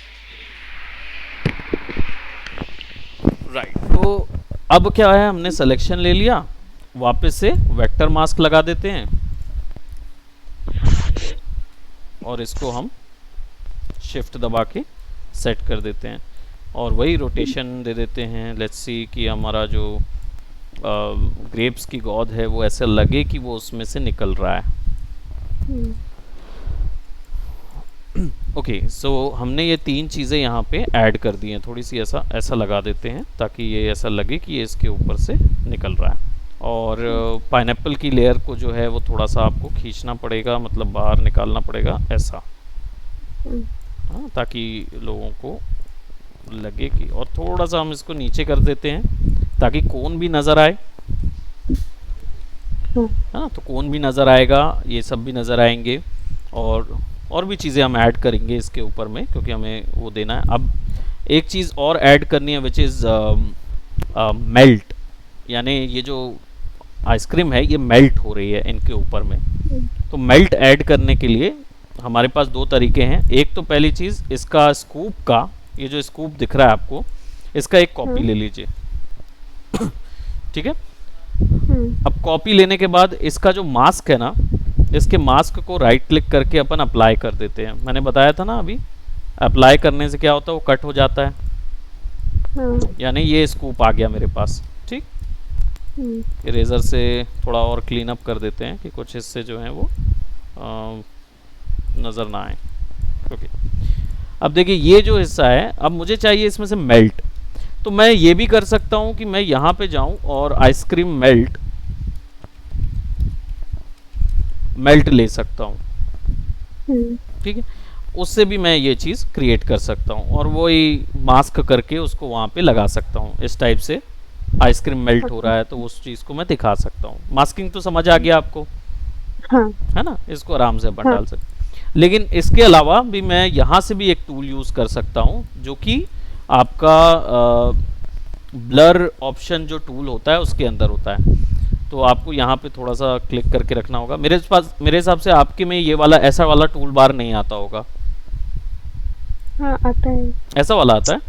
राइट। तो अब क्या है, हमने सिलेक्शन ले लिया, वापस से वेक्टर मास्क लगा देते हैं और इसको हम शिफ्ट दबा के सेट कर देते हैं और वही रोटेशन दे देते हैं। लेट्स सी कि हमारा जो ग्रेप्स की गौद है वो ऐसे लगे कि वो उसमें से निकल रहा है। ओके, सो हमने ये तीन चीज़ें यहाँ पे ऐड कर दी हैं, थोड़ी सी ऐसा ऐसा लगा देते हैं ताकि ये ऐसा लगे कि ये इसके ऊपर से निकल रहा है। और पाइनएप्पल की लेयर को जो है वो थोड़ा सा आपको खींचना पड़ेगा, मतलब बाहर निकालना पड़ेगा ऐसा, हाँ, ताकि लोगों को लगे कि, और थोड़ा सा हम इसको नीचे कर देते हैं ताकि कोन भी नज़र आए, हाँ, तो कोन भी नज़र आएगा, ये सब भी नज़र आएंगे और भी चीज़ें हम ऐड करेंगे इसके ऊपर में क्योंकि हमें वो देना है। अब एक चीज़ और ऐड करनी है विच इज़ मेल्ट, यानी ये जो आइसक्रीम है ये मेल्ट हो रही है इनके ऊपर में। तो मेल्ट ऐड करने के लिए हमारे पास दो तरीके हैं। एक तो पहली चीज़ इसका स्कूप का, ये जो स्कूप दिख रहा है आपको, इसका एक कॉपी हाँ। ले लीजिए। ठीक है। हम्म, अब कॉपी लेने के बाद इसका जो मास्क है ना, इसके मास्क को राइट क्लिक करके अपन अप्लाई कर देते हैं। मैंने बताया था ना अभी, अप्लाई करने से क्या होता है, वो कट हो जाता है, हाँ। यानी ये स्कूप आ गया मेरे पास। ठीक, हम्म, इरेजर से थोड़ा और क्लीन अप कर देते हैं कि कुछ हिस्से जो हैं वो नज़र ना आए। ओके, अब देखिए ये जो हिस्सा है, अब मुझे चाहिए इसमें से मेल्ट। तो मैं ये भी कर सकता हूँ कि मैं यहाँ पे जाऊँ और आइसक्रीम मेल्ट ले सकता हूँ। ठीक है, उससे भी मैं ये चीज़ क्रिएट कर सकता हूँ और वही मास्क करके उसको वहाँ पे लगा सकता हूँ। इस टाइप से आइसक्रीम मेल्ट हो रहा है तो उस चीज़ को मैं दिखा सकता हूँ। मास्किंग तो समझ आ गया आपको, हाँ। है ना? इसको आराम से अपन हाँ। डाल सकते हैं। लेकिन इसके अलावा भी मैं यहाँ से भी एक टूल यूज़ कर सकता हूँ जो कि आपका ब्लर ऑप्शन जो टूल होता है उसके अंदर होता है। तो आपको यहाँ पे थोड़ा सा क्लिक करके रखना होगा। मेरे हिसाब से आपके में ये वाला ऐसा वाला टूल बार नहीं आता होगा। हाँ, आता है। ऐसा वाला आता है?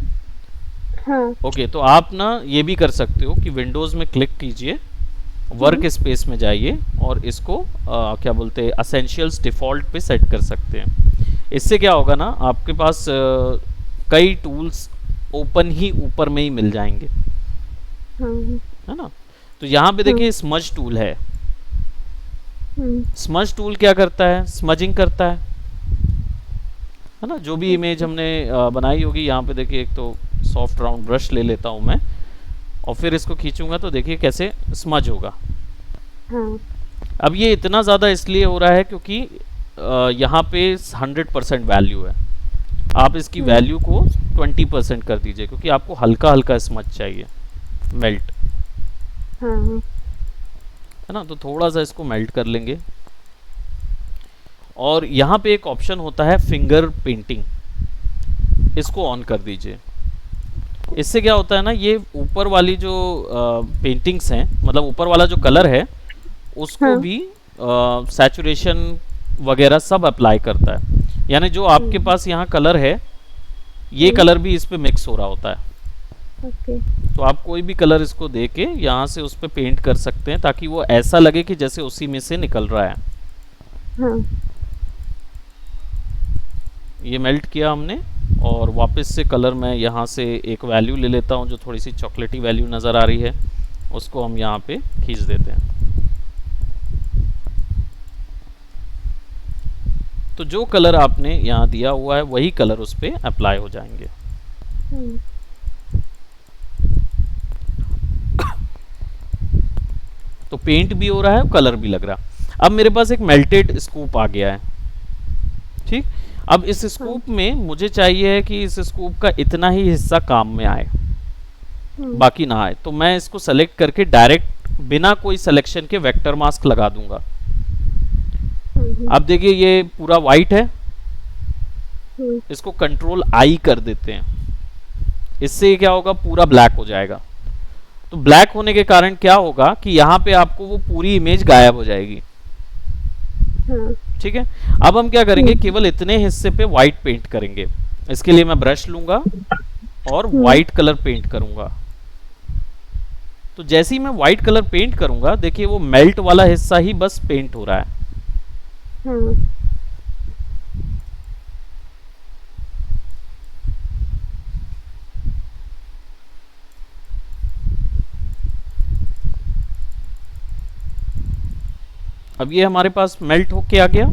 हाँ। ओके, तो आप ना ये भी कर सकते हो कि विंडोज़ में क्लिक कीजिए, वर्क स्पेस में जाइए और इसको क्या बोलते हैं, असेंशियल्स डिफ़ॉल्ट पे सेट कर सकते हैं। इससे क्या होगा ना, आपके पास कई टूल्स ओपन ही ऊपर में ही मिल जाएंगे, हाँ। है ना? तो यहाँ पे देखिए स्मज टूल है। स्मज टूल क्या करता है? स्मजिंग करता है ना? जो भी इमेज हमने बनाई होगी, यहाँ पे देखिए एक तो सॉफ्ट राउंड ब्रश ले लेता हूँ मैं और फिर इसको खींचूंगा तो देखिए कैसे स्मज होगा। हाँ। अब ये इतना ज़्यादा इसलिए हो रहा है क्योंकि यहाँ पे 100% वैल्यू है। आप इसकी वैल्यू को 20% कर दीजिए क्योंकि आपको हल्का हल्का स्मज चाहिए, मेल्ट, हाँ। है ना? तो थोड़ा सा इसको मेल्ट कर लेंगे। और यहाँ पे एक ऑप्शन होता है फिंगर पेंटिंग, इसको ऑन कर दीजिए। इससे क्या होता है ना, ये ऊपर वाली जो पेंटिंग्स हैं, मतलब ऊपर वाला जो कलर है उसको हाँ। भी सैचुरेशन वगैरह सब अप्लाई करता है। यानी जो आपके पास यहाँ कलर है, ये कलर भी इस पे मिक्स हो रहा होता है। ओके। तो आप कोई भी कलर इसको दे के यहाँ से उस पे पेंट कर सकते हैं ताकि वो ऐसा लगे कि जैसे उसी में से निकल रहा है। हाँ। ये मेल्ट किया हमने और वापस से कलर मैं यहाँ से एक वैल्यू ले लेता हूँ जो थोड़ी सी चॉकलेटी वैल्यू नज़र आ रही है, उसको हम यहाँ पे खींच देते हैं। तो जो कलर आपने यहाँ दिया हुआ है वही कलर उस पे अप्लाई हो जाएंगे। तो पेंट भी हो रहा है, कलर भी लग रहा है। अब मेरे पास एक मेल्टेड स्कूप आ गया है। ठीक, अब इस स्कूप में मुझे चाहिए है कि इस स्कूप का इतना ही हिस्सा काम में आए, बाकी ना आए। तो मैं इसको सेलेक्ट करके डायरेक्ट बिना कोई सिलेक्शन के वेक्टर मास्क लगा दूंगा। अब देखिए ये पूरा वाइट है, इसको कंट्रोल आई कर देते हैं। इससे क्या होगा, पूरा ब्लैक हो जाएगा। तो ब्लैक होने के कारण क्या होगा कि यहाँ पे आपको वो पूरी इमेज गायब हो जाएगी। ठीक है, अब हम क्या करेंगे, केवल इतने हिस्से पे व्हाइट पेंट करेंगे। इसके लिए मैं ब्रश लूंगा और व्हाइट कलर पेंट करूंगा। तो जैसे ही मैं व्हाइट कलर पेंट करूंगा, देखिए वो मेल्ट वाला हिस्सा ही बस पेंट हो रहा है। अब ये हमारे पास मेल्ट होके आ गया।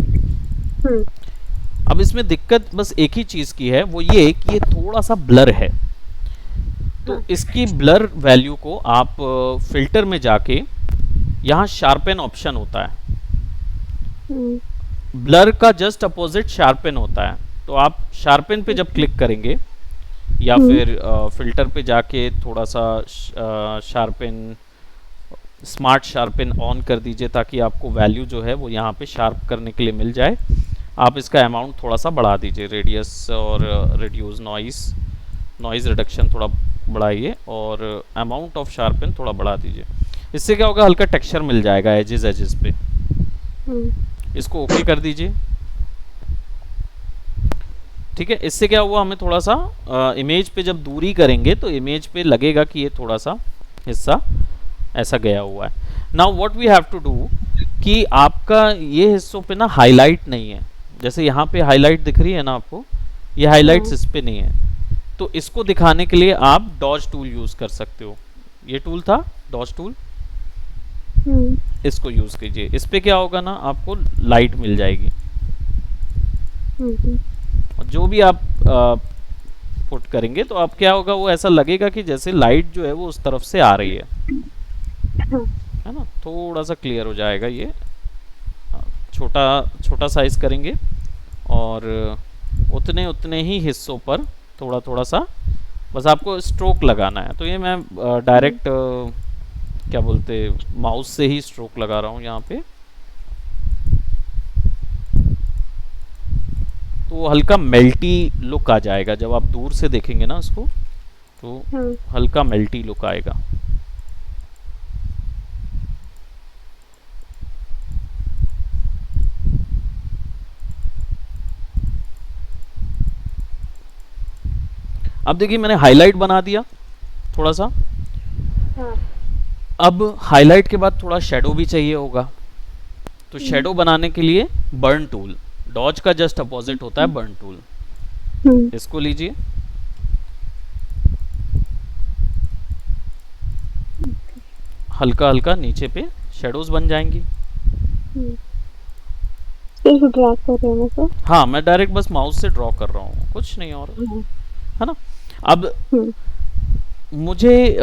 अब इसमें दिक्कत बस एक ही चीज की है, वो ये कि ये थोड़ा सा ब्लर है। तो इसकी ब्लर वैल्यू को आप फिल्टर में जाके, यहाँ शार्पन ऑप्शन होता है, ब्लर का जस्ट अपोजिट शार्पन होता है। तो आप शार्पन पे जब क्लिक करेंगे या फिर फिल्टर पे जाके थोड़ा सा शार्पन, स्मार्ट शार्पन ऑन कर दीजिए ताकि आपको वैल्यू जो है वो यहाँ पे शार्प करने के लिए मिल जाए। आप इसका अमाउंट थोड़ा सा बढ़ा दीजिए, रेडियस और रिड्यूस नॉइज़ रिडक्शन थोड़ा बढ़ाइए और अमाउंट ऑफ शार्पन थोड़ा बढ़ा दीजिए। इससे क्या होगा, हल्का टेक्सचर मिल जाएगा एजेस पे। इसको ओके कर दीजिए। ठीक है, इससे क्या हुआ, हमें थोड़ा सा इमेज पे जब दूरी करेंगे तो इमेज पे लगेगा कि ये थोड़ा सा हिस्सा ऐसा गया हुआ है। Now what we have to do कि आपका ये हिस्सों पे ना हाईलाइट नहीं है, जैसे यहाँ पे हाईलाइट दिख रही है ना आपको, ये हाईलाइट्स इस पे नहीं है, तो इसको दिखाने के लिए आप डॉज टूल यूज कर सकते हो। ये टूल था डॉज टूल, इसको यूज कीजिए। इस पे क्या होगा ना, आपको लाइट मिल जाएगी, और जो भी आप पुट करेंगे तो आप क्या होगा, वो ऐसा लगेगा कि जैसे लाइट जो है वो उस तरफ से आ रही है ना, थोड़ा सा क्लियर हो जाएगा ये। छोटा छोटा साइज करेंगे और उतने उतने ही हिस्सों पर थोड़ा थोड़ा सा बस आपको स्ट्रोक लगाना है। तो ये मैं डायरेक्ट क्या बोलते माउस से ही स्ट्रोक लगा रहा हूँ यहाँ पे, तो हल्का मेल्टी लुक आ जाएगा। जब आप दूर से देखेंगे ना इसको तो हल्का मेल्टी लुक आएगा। अब देखिए मैंने हाईलाइट बना दिया थोड़ा सा। अब हाईलाइट के बाद थोड़ा शेडो भी चाहिए होगा, तो शेडो बनाने के लिए बर्न टूल, डॉज का जस्ट अपोजिट होता है बर्न टूल, इसको लीजिए। हल्का हल्का नीचे पे शेडोज बन जाएंगी। सिर्फ ड्रा कर रहे हैं सर? हाँ, मैं डायरेक्ट बस माउस से ड्रॉ कर रहा हूँ, कुछ नहीं और, है ना। अब मुझे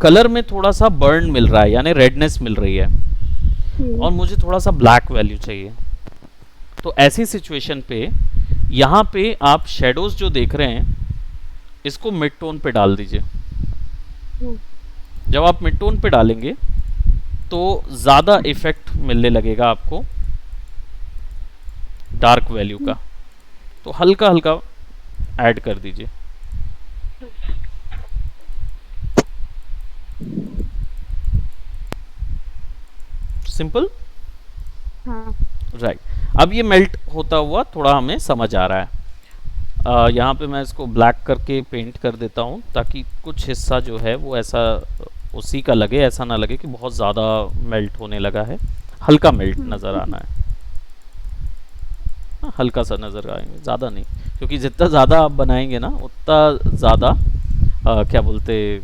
कलर में थोड़ा सा बर्न मिल रहा है, यानी रेडनेस मिल रही है, और मुझे थोड़ा सा ब्लैक वैल्यू चाहिए। तो ऐसी सिचुएशन पे यहाँ पे आप शेडोज जो देख रहे हैं इसको मिड टोन पे डाल दीजिए। जब आप मिड टोन पे डालेंगे तो ज़्यादा इफेक्ट मिलने लगेगा आपको डार्क वैल्यू का, तो हल्का हल्का ऐड कर दीजिए। Simple, right. अब ये मेल्ट होता हुआ थोड़ा हमें समझ आ रहा है। यहाँ पे मैं इसको ब्लैक करके पेंट कर देता हूँ ताकि कुछ हिस्सा जो है वो ऐसा उसी का लगे, ऐसा ना लगे कि बहुत ज़्यादा मेल्ट होने लगा है। हल्का मेल्ट नज़र आना है, हल्का सा नज़र आएंगे, ज़्यादा नहीं, क्योंकि जितना ज़्यादा आप बनाएंगे ना उतना ज़्यादा क्या बोलते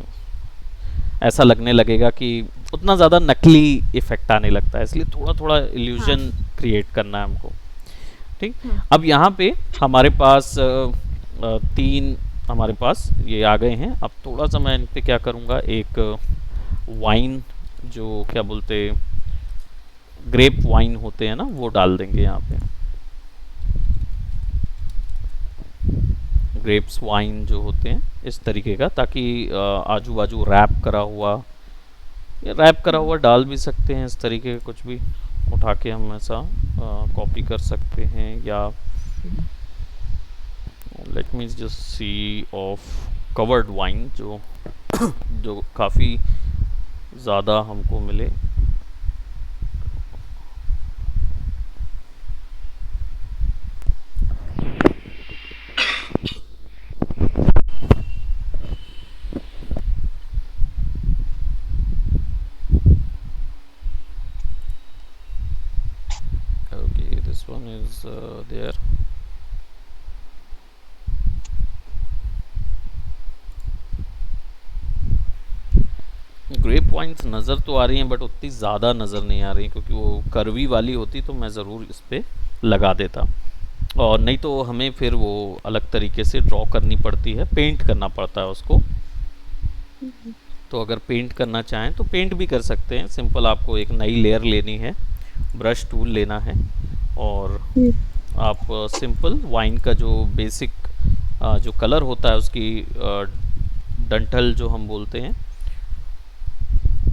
ऐसा लगने लगेगा कि उतना ज़्यादा नकली इफेक्ट आने लगता है, इसलिए थोड़ा थोड़ा इल्यूजन क्रिएट करना है हमको। ठीक, अब यहाँ पे हमारे पास तीन हमारे पास ये आ गए हैं। अब थोड़ा सा मैं इन पे क्या करूँगा, एक वाइन जो क्या बोलते ग्रेप वाइन होते हैं ना वो डाल देंगे यहाँ पे। ग्रेप्स वाइन जो होते हैं इस तरीके का, ताकि आजू बाजू रैप करा हुआ, या रैप करा हुआ डाल भी सकते हैं, इस तरीके का कुछ भी उठा के हम ऐसा कॉपी कर सकते हैं। या late me just see of covered wine जो जो काफ़ी ज़्यादा हमको मिले। Okay, this one is there. Grape vines नज़र तो आ रही हैं बट उतनी ज़्यादा नज़र नहीं आ रही, क्योंकि वो करवी वाली होती तो मैं ज़रूर इस पर लगा देता, और नहीं तो हमें फिर वो अलग तरीके से ड्रॉ करनी पड़ती है, पेंट करना पड़ता है उसको। तो अगर पेंट करना चाहें तो पेंट भी कर सकते हैं। सिंपल आपको एक नई लेयर लेनी है, ब्रश टूल लेना है, और आप सिंपल वाइन का जो बेसिक जो कलर होता है उसकी डंठल जो हम बोलते हैं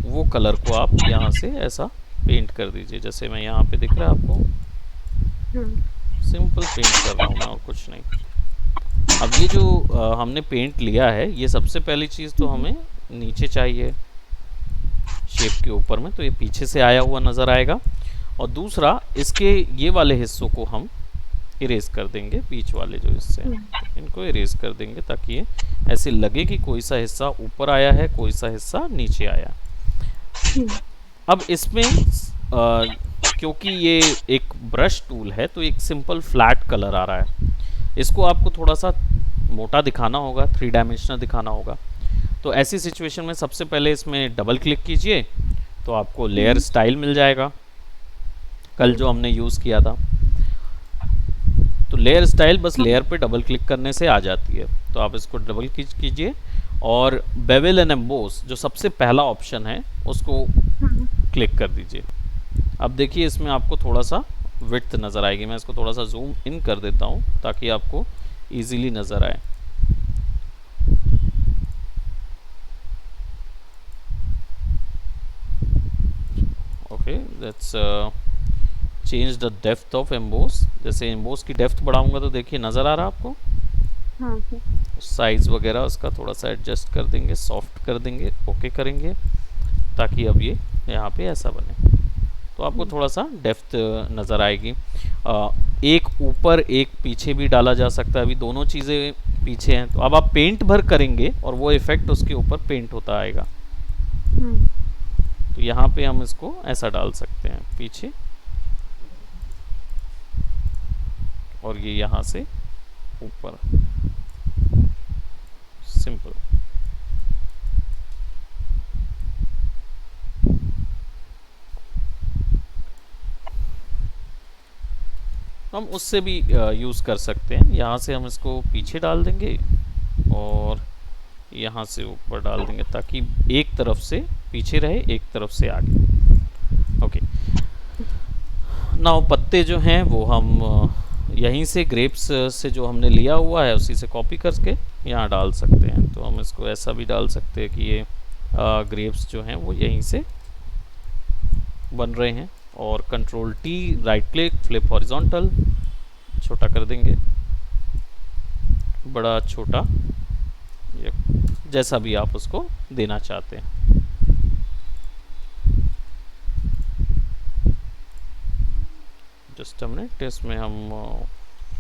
वो कलर को आप यहाँ से ऐसा पेंट कर दीजिए। जैसे मैं यहाँ पे दिख रहा है आपको, सिंपल पेंट कर रहा हूँ मैं, और कुछ नहीं। अब ये जो हमने पेंट लिया है, ये सबसे पहली चीज़ तो हमें नीचे चाहिए शेप के ऊपर में, तो ये पीछे से आया हुआ नज़र आएगा। और दूसरा, इसके ये वाले हिस्सों को हम इरेज कर देंगे बीच वाले जो हिस्से हैं, इनको इरेज कर देंगे ताकि ये ऐसे लगे कि कोई सा हिस्सा ऊपर आया है, कोई सा हिस्सा नीचे आया। अब इसमें क्योंकि ये एक ब्रश टूल है तो एक सिंपल फ्लैट कलर आ रहा है, इसको आपको थोड़ा सा मोटा दिखाना होगा, 3 डायमेंशनल दिखाना होगा। तो ऐसी सिचुएशन में सबसे पहले इसमें डबल क्लिक कीजिए तो आपको लेयर स्टाइल मिल जाएगा, कल जो हमने यूज़ किया था। तो लेयर स्टाइल बस लेयर पे डबल क्लिक करने से आ जाती है, तो आप इसको डबल क्लिक कीजिए और बेवल एंड एम्बोस जो सबसे पहला ऑप्शन है उसको क्लिक कर दीजिए। अब देखिए इसमें आपको थोड़ा सा विड्थ नज़र आएगी, मैं इसको थोड़ा सा जूम इन कर देता हूँ ताकि आपको इजीली नज़र आए। Okay, let's change the depth of emboss. जैसे एम्बोस की डेप्थ बढ़ाऊंगा तो देखिए नज़र आ रहा है आपको, हाँ सर। साइज वगैरह उसका थोड़ा सा एडजस्ट कर देंगे, सॉफ्ट कर देंगे, ओके करेंगे ताकि अब ये यहाँ पे ऐसा बने। तो आपको थोड़ा सा डेप्थ नज़र आएगी। एक ऊपर एक पीछे भी डाला जा सकता है, अभी दोनों चीज़ें पीछे हैं। तो अब आप पेंट भर करेंगे और वो इफेक्ट उसके ऊपर पेंट होता आएगा। तो यहाँ पे हम इसको ऐसा डाल सकते हैं पीछे, और ये यहाँ से ऊपर, सिंपल। हम उससे भी यूज़ कर सकते हैं। यहाँ से हम इसको पीछे डाल देंगे और यहाँ से ऊपर डाल देंगे ताकि एक तरफ से पीछे रहे, एक तरफ से आगे। ओके, नाउ पत्ते जो हैं वो हम यहीं से ग्रेप्स से जो हमने लिया हुआ है उसी से कॉपी करके यहाँ डाल सकते हैं। तो हम इसको ऐसा भी डाल सकते हैं कि ये ग्रेप्स जो हैं वो यहीं से बन रहे हैं। और control T, right click, flip horizontal, छोटा कर देंगे, बड़ा छोटा, जैसा भी आप उसको देना चाहते हैं। जस्ट हमने टेस्ट में हम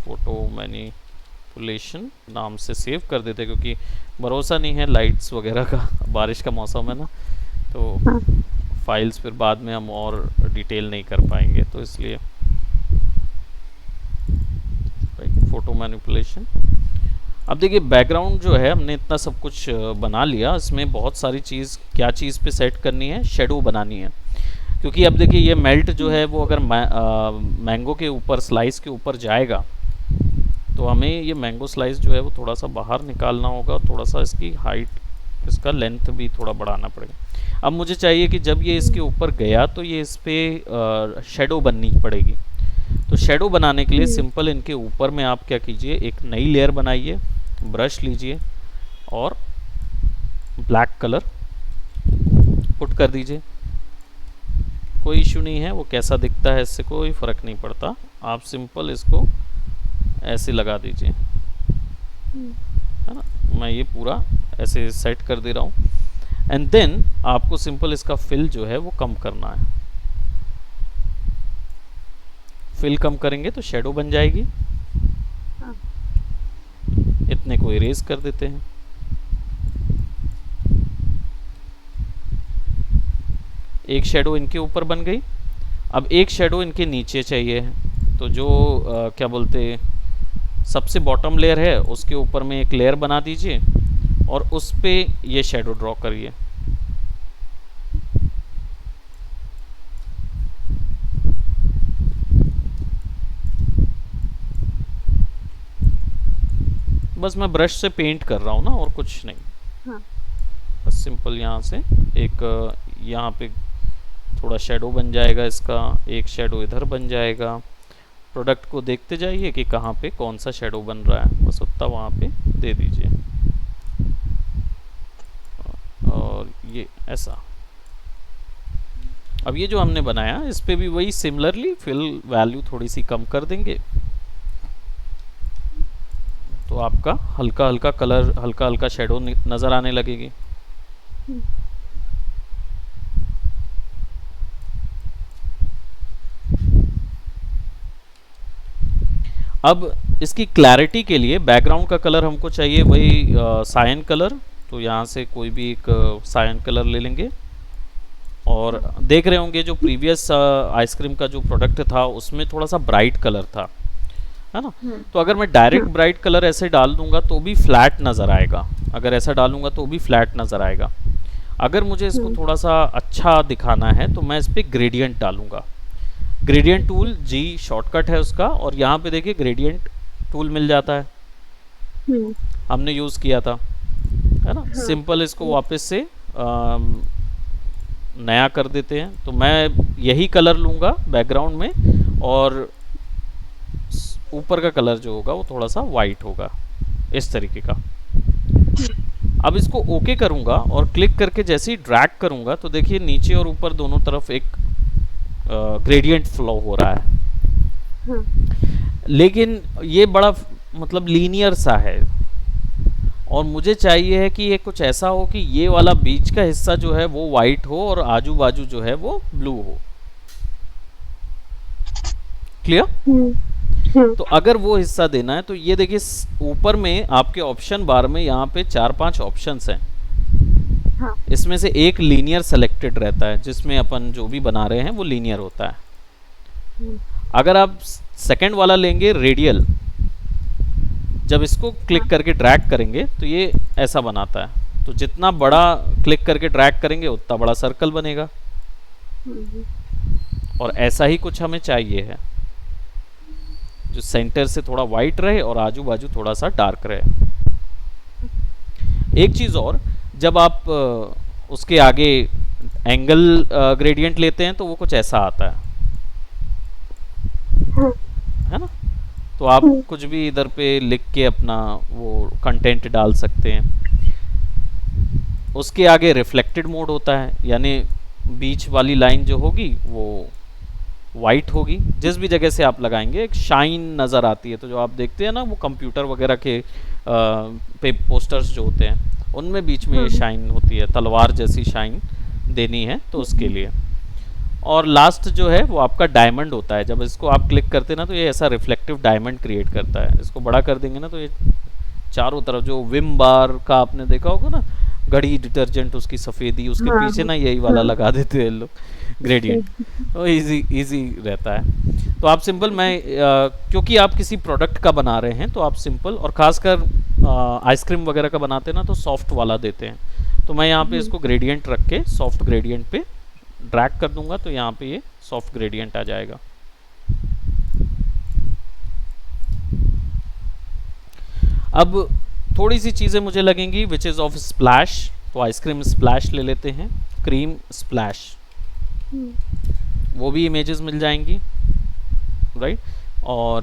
फोटो मैनिपुलेशन नाम से सेव कर देते क्योंकि भरोसा नहीं है लाइट्स वगैरह का, बारिश का मौसम है ना, तो फाइल्स फिर बाद में हम और डिटेल नहीं कर पाएंगे, तो इसलिए फोटो मैनिपुलेशन। अब देखिए बैकग्राउंड जो है हमने इतना सब कुछ बना लिया, इसमें बहुत सारी चीज़, क्या चीज़ पे सेट करनी है, शेडो बनानी है। क्योंकि अब देखिए ये मेल्ट जो है वो अगर मैंगो के ऊपर, स्लाइस के ऊपर जाएगा तो हमें ये मैंगो स्लाइस जो है वो थोड़ा सा बाहर निकालना होगा, थोड़ा सा इसकी हाइट, इसका लेंथ भी थोड़ा बढ़ाना पड़ेगा। अब मुझे चाहिए कि जब ये इसके ऊपर गया तो ये इस पर शेडो बननी पड़ेगी। तो शेडो बनाने के लिए सिंपल इनके ऊपर में आप क्या कीजिए, एक नई लेयर बनाइए, ब्रश लीजिए और ब्लैक कलर पुट कर दीजिए। कोई इशू नहीं है, वो कैसा दिखता है इससे कोई फ़र्क नहीं पड़ता, आप सिंपल इसको ऐसे लगा दीजिए, है ना। मैं ये पूरा ऐसे सेट कर दे रहा हूँ। एंड देन आपको सिंपल इसका फिल जो है वो कम करना है। फिल कम करेंगे तो शेडो बन जाएगी। इतने को इरेज कर देते हैं। एक शेडो इनके ऊपर बन गई। अब एक शेडो इनके नीचे चाहिए, तो जो क्या बोलते, सबसे बॉटम लेयर है उसके ऊपर में एक लेयर बना दीजिए और उस पे ये शेडो ड्रॉ करिए। बस मैं ब्रश से पेंट कर रहा हूँ ना, और कुछ नहीं। हाँ। बस सिंपल यहाँ से एक, यहाँ पे थोड़ा शेडो बन जाएगा इसका, एक शेडो इधर बन जाएगा। प्रोडक्ट को देखते जाइए कि कहाँ पे कौन सा शेडो बन रहा है, बस उतना वहाँ पे दे दीजिए। और ये ऐसा। अब ये जो हमने बनाया इस पे भी वही सिमिलरली फिल वैल्यू थोड़ी सी कम कर देंगे, तो आपका हल्का हल्का कलर, हल्का हल्का शेडो नज़र आने लगेगी। अब इसकी क्लैरिटी के लिए बैकग्राउंड का कलर हमको चाहिए वही सायन कलर, तो यहाँ से कोई भी एक सायन कलर ले लेंगे। और देख रहे होंगे जो प्रीवियस आइसक्रीम का जो प्रोडक्ट था उसमें थोड़ा सा ब्राइट कलर था, है ना। तो अगर मैं डायरेक्ट ब्राइट कलर ऐसे डाल दूंगा तो भी फ्लैट नज़र आएगा, अगर ऐसा डालूंगा तो भी फ्लैट नज़र आएगा। अगर मुझे इसको थोड़ा सा अच्छा दिखाना है तो मैं इस पर ग्रेडियंट डालूंगा। ग्रेडियंट टूल जी शॉर्टकट है उसका, और यहाँ पे देखिए ग्रेडियंट टूल मिल जाता है, हमने यूज़ किया था, है ना। सिंपल इसको वापस से नया कर देते हैं। तो मैं यही कलर लूँगा बैकग्राउंड में, और ऊपर का कलर जो होगा वो थोड़ा सा वाइट होगा, इस तरीके का। अब इसको ओके करूँगा और क्लिक करके जैसे ही ड्रैग करूँगा तो देखिए नीचे और ऊपर दोनों तरफ एक ग्रेडियंट फ्लो हो रहा है। लेकिन ये बड़ा मतलब लीनियर सा है, और मुझे चाहिए है कि ये कुछ ऐसा हो कि ये वाला बीच का हिस्सा जो है वो वाइट हो और आजू बाजू जो है वो ब्लू हो। क्लियर? तो अगर वो हिस्सा देना है तो ये देखिए ऊपर में आपके ऑप्शन बार में यहाँ पे 4-5 ऑप्शंस हैं। इसमें से एक लीनियर सेलेक्टेड रहता है, जिसमें अपन जो भी बना रहे हैं वो लीनियर होता है। अगर आप सेकंड वाला लेंगे रेडियल, जब इसको क्लिक करके ड्रैग करेंगे तो ये ऐसा बनाता है। तो जितना बड़ा क्लिक करके ड्रैग करेंगे उतना बड़ा सर्कल बनेगा, और ऐसा ही कुछ हमें चाहिए है, जो सेंटर से थोड़ा वाइट रहे और आजू बाजू थोड़ा सा डार्क रहे। एक चीज़ और, जब आप उसके आगे एंगल ग्रेडियंट लेते हैं तो वो कुछ ऐसा आता है ना। तो आप कुछ भी इधर पे लिख के अपना वो कंटेंट डाल सकते हैं। उसके आगे रिफ्लेक्टेड मोड होता है, यानी बीच वाली लाइन जो होगी वो वाइट होगी। जिस भी जगह से आप लगाएंगे एक शाइन नज़र आती है। तो जो आप देखते हैं ना वो कंप्यूटर वगैरह के पे पोस्टर्स जो होते हैं उनमें बीच में शाइन होती है, तलवार जैसी शाइन देनी है तो उसके लिए। और लास्ट जो है वो आपका डायमंड होता है। जब इसको आप क्लिक करते हैं ना तो ये ऐसा रिफ्लेक्टिव डायमंड क्रिएट करता है। इसको बड़ा कर देंगे ना तो ये चारों तरफ, जो विम बार का आपने देखा होगा ना, घड़ी डिटर्जेंट उसकी सफ़ेदी, उसके पीछे ना यही वाला लगा देते हैं लोग ग्रेडियंट, तो इजी रहता है। तो आप सिंपल, मैं क्योंकि आप किसी प्रोडक्ट का बना रहे हैं तो आप सिंपल, और ख़ासकर आइसक्रीम वगैरह का बनाते हैं ना तो सॉफ्ट वाला देते हैं। तो मैं यहाँ पे इसको ग्रेडियंट रख के सॉफ्ट ग्रेडियंट पे ड्रैग कर दूंगा तो यहाँ पे ये सॉफ्ट ग्रेडियंट आ जाएगा। अब थोड़ी सी चीज़ें मुझे लगेंगी विच इज़ ऑफ स्प्लैश, तो आइसक्रीम स्प्लैश ले लेते हैं, क्रीम स्प्लैश, वो भी इमेजेस मिल जाएंगी, राइट। और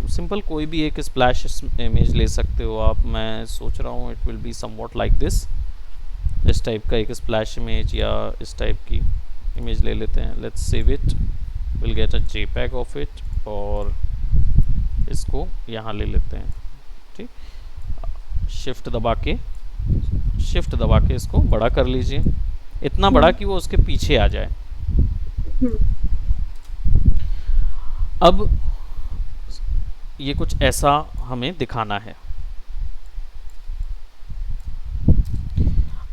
सिंपल कोई भी एक स्प्लैश इमेज ले सकते हो आप। मैं सोच रहा हूँ it will be somewhat like this, इस टाइप का एक स्प्लैश इमेज या इस टाइप की इमेज ले लेते हैं। Let's save it, will get a JPEG of it, और इसको यहाँ ले लेते हैं। ठीक, शिफ्ट दबा के इसको बड़ा कर लीजिए, इतना बड़ा कि वो उसके पीछे आ जाए। अब ये कुछ ऐसा हमें दिखाना है।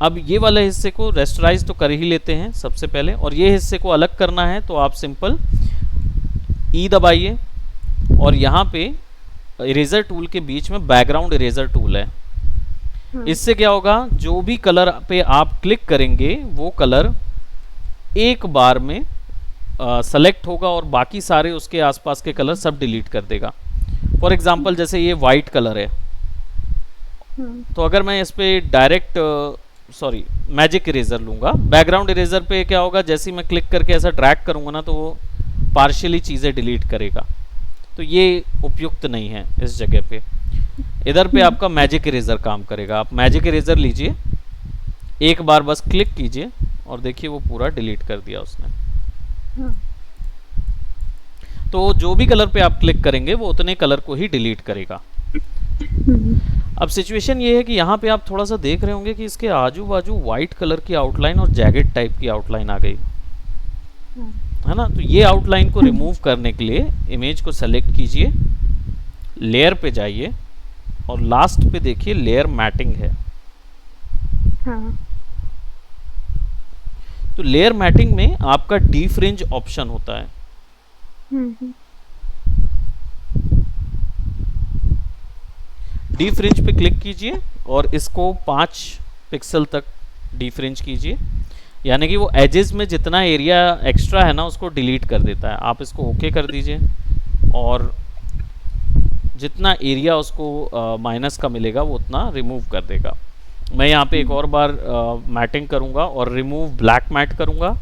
अब ये वाले हिस्से को रेस्टराइज तो कर ही लेते हैं सबसे पहले, और ये हिस्से को अलग करना है तो आप सिंपल ई दबाइए, और यहाँ पे इरेजर टूल के बीच में बैकग्राउंड इरेजर टूल है। इससे क्या होगा, जो भी कलर पे आप क्लिक करेंगे वो कलर एक बार में सेलेक्ट होगा और बाकी सारे उसके आसपास के कलर सब डिलीट कर देगा। फॉर एग्जांपल जैसे ये वाइट कलर है, तो अगर मैं इस पे डायरेक्ट मैजिक इरेजर लूँगा, बैकग्राउंड इरेजर पे क्या होगा, जैसे ही मैं क्लिक करके ऐसा ड्रैग करूँगा ना तो वो पार्शियली चीज़ें डिलीट करेगा। तो ये उपयुक्त नहीं है इस जगह पे। इधर पे आपका मैजिक इरेजर काम करेगा। आप मैजिक इरेजर लीजिए, एक बार बस क्लिक कीजिए और देखिए वो पूरा डिलीट कर दिया उसने। तो जो भी कलर पे आप क्लिक करेंगे वो उतने कलर को ही डिलीट करेगा। अब सिचुएशन ये है कि यहाँ पे आप थोड़ा सा देख रहे होंगे कि इसके आजू बाजू वाइट कलर की आउटलाइन और जैकेट टाइप की आउटलाइन आ गई है ना। तो ये आउटलाइन को रिमूव करने के लिए इमेज को सेलेक्ट कीजिए लेयर पे जाइए और लास्ट पे देखिए लेयर मैटिंग है। हाँ। तो लेयर मैटिंग में आपका डीफ्रिंज ऑप्शन होता है। हम्म। डीफ्रिंज पे क्लिक कीजिए और इसको 5 पिक्सल तक डीफ्रिंज कीजिए, यानी कि वो एजेस में जितना एरिया एक्स्ट्रा है ना उसको डिलीट कर देता है। आप इसको ओके कर दीजिए और जितना एरिया उसको माइनस का मिलेगा वो उतना रिमूव कर देगा। मैं यहाँ पे एक और बार मैटिंग करूँगा और रिमूव ब्लैक मैट करूँगा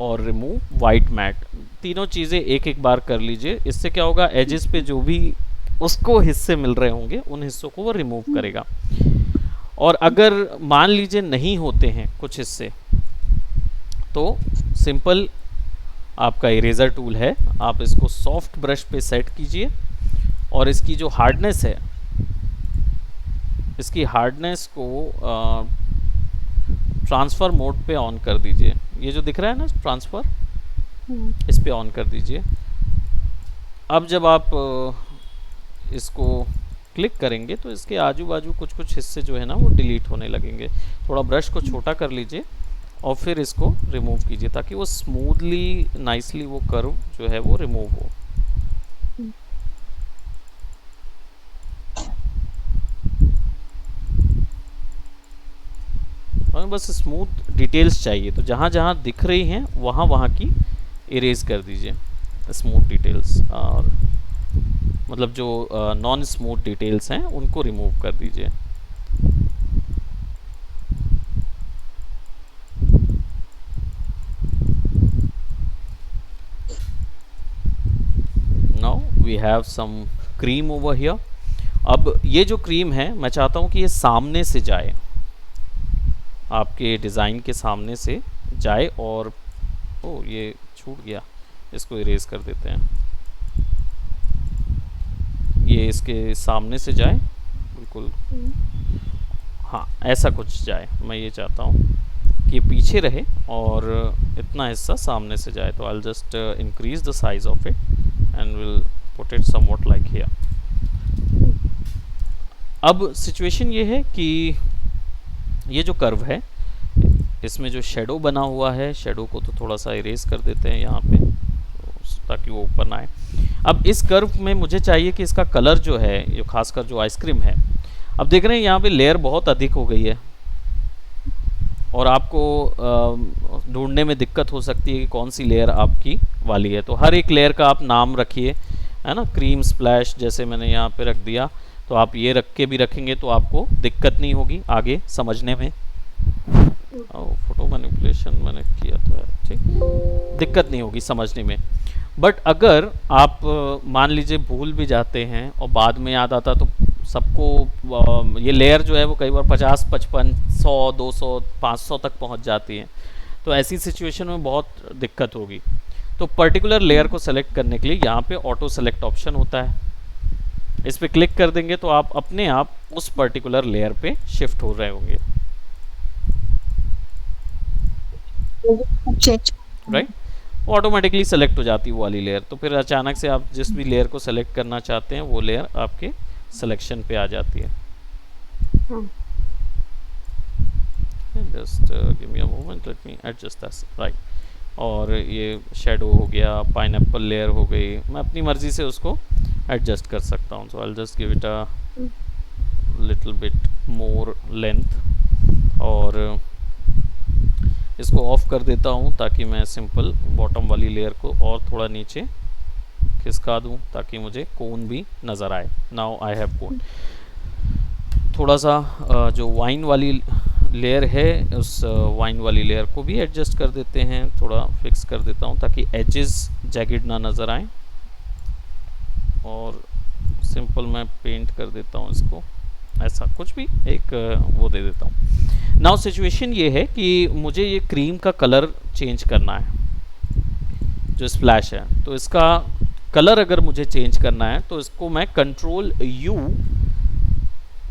और रिमूव वाइट मैट। तीनों चीज़ें एक एक बार कर लीजिए। इससे क्या होगा, एजेस पे जो भी उसको हिस्से मिल रहे होंगे उन हिस्सों को वो रिमूव करेगा। और अगर मान लीजिए नहीं होते हैं कुछ हिस्से, तो सिंपल आपका इरेजर टूल है, आप इसको सॉफ्ट ब्रश पे सेट कीजिए और इसकी जो हार्डनेस है, इसकी हार्डनेस को ट्रांसफ़र मोड पे ऑन कर दीजिए। ये जो दिख रहा है ना ट्रांसफ़र, इस पे ऑन कर दीजिए। अब जब आप इसको क्लिक करेंगे तो इसके आजू बाजू कुछ कुछ हिस्से जो है ना वो डिलीट होने लगेंगे। थोड़ा ब्रश को छोटा कर लीजिए और फिर इसको रिमूव कीजिए ताकि वो स्मूथली नाइसली वो कर्व जो है वो रिमूव हो। हमें बस स्मूथ डिटेल्स चाहिए, तो जहाँ जहाँ दिख रही हैं वहाँ वहाँ की इरेज कर दीजिए स्मूथ डिटेल्स, और मतलब जो नॉन स्मूथ डिटेल्स हैं उनको रिमूव कर दीजिए। Now we have some cream over here. अब ये जो क्रीम है मैं चाहता हूँ कि ये सामने से जाए, आपके डिज़ाइन के सामने से जाए। और ओ ये छूट गया, इसको इरेज कर देते हैं। ये इसके सामने से जाए बिल्कुल, हाँ ऐसा कुछ जाए। मैं ये चाहता हूँ कि ये पीछे रहे और इतना हिस्सा सामने से जाए। तो आई will just increase the size of it and will put it somewhat like here. अब सिचुएशन ये है कि ये जो कर्व है इसमें जो शेडो बना हुआ है, शेडो को तो थोड़ा सा इरेज कर देते हैं यहाँ पे ताकि वो ऊपर ना आए। अब इस कर्व में मुझे चाहिए कि इसका कलर जो है, जो खासकर जो आइसक्रीम है, अब देख रहे हैं यहाँ पे लेयर बहुत अधिक हो गई है और आपको ढूंढने में दिक्कत हो सकती है कि कौन सी लेयर आपकी वाली है। तो हर एक लेयर का आप नाम रखिए, है ना। क्रीम स्प्लैश जैसे मैंने यहाँ पे रख दिया, तो आप ये रख के भी रखेंगे तो आपको दिक्कत नहीं होगी आगे समझने में। फोटो मैनिपुलेशन मैंने किया तो है, ठीक, दिक्कत नहीं होगी समझने में। बट अगर आप मान लीजिए भूल भी जाते हैं और बाद में याद आता, तो सबको ये लेयर जो है वो कई बार 50, 55, 100, 200, 500 तक पहुंच जाती है। तो ऐसी सिचुएशन में बहुत दिक्कत होगी। तो पर्टिकुलर लेयर को सेलेक्ट करने के लिए यहाँ पे ऑटो सेलेक्ट ऑप्शन होता है, इस पर क्लिक कर देंगे तो आप अपने आप उस पर्टिकुलर लेयर पे शिफ्ट हो रहे होंगे, राइट। ऑटोमेटिकली सेलेक्ट हो जाती है वो वाली लेयर। तो फिर अचानक से आप जिस भी लेयर को सेलेक्ट करना चाहते हैं वो लेयर आपके सिलेक्शन पे आ जाती है। Just give me a moment, let me adjust this, right. और ये शेडो हो गया, पाइनएप्पल लेयर हो गई, मैं अपनी मर्जी से उसको एडजस्ट कर सकता हूँ। So I will just give it a little bit more length और इसको ऑफ कर देता हूँ ताकि मैं सिंपल बॉटम वाली लेयर को और थोड़ा नीचे खिसका दूँ ताकि मुझे कोन भी नज़र आए। नाउ आई हैव कोन। थोड़ा सा जो वाइन वाली लेयर है उस वाइन वाली लेयर को भी एडजस्ट कर देते हैं, थोड़ा फिक्स कर देता हूँ ताकि एजेस जैगिड ना नज़र आए। और सिंपल मैं पेंट कर देता हूँ इसको, ऐसा कुछ भी एक वो दे देता हूँ। नाउ सिचुएशन ये है कि मुझे ये क्रीम का कलर चेंज करना है जो स्प्लैश है। तो इसका कलर अगर मुझे चेंज करना है तो इसको मैं कंट्रोल यू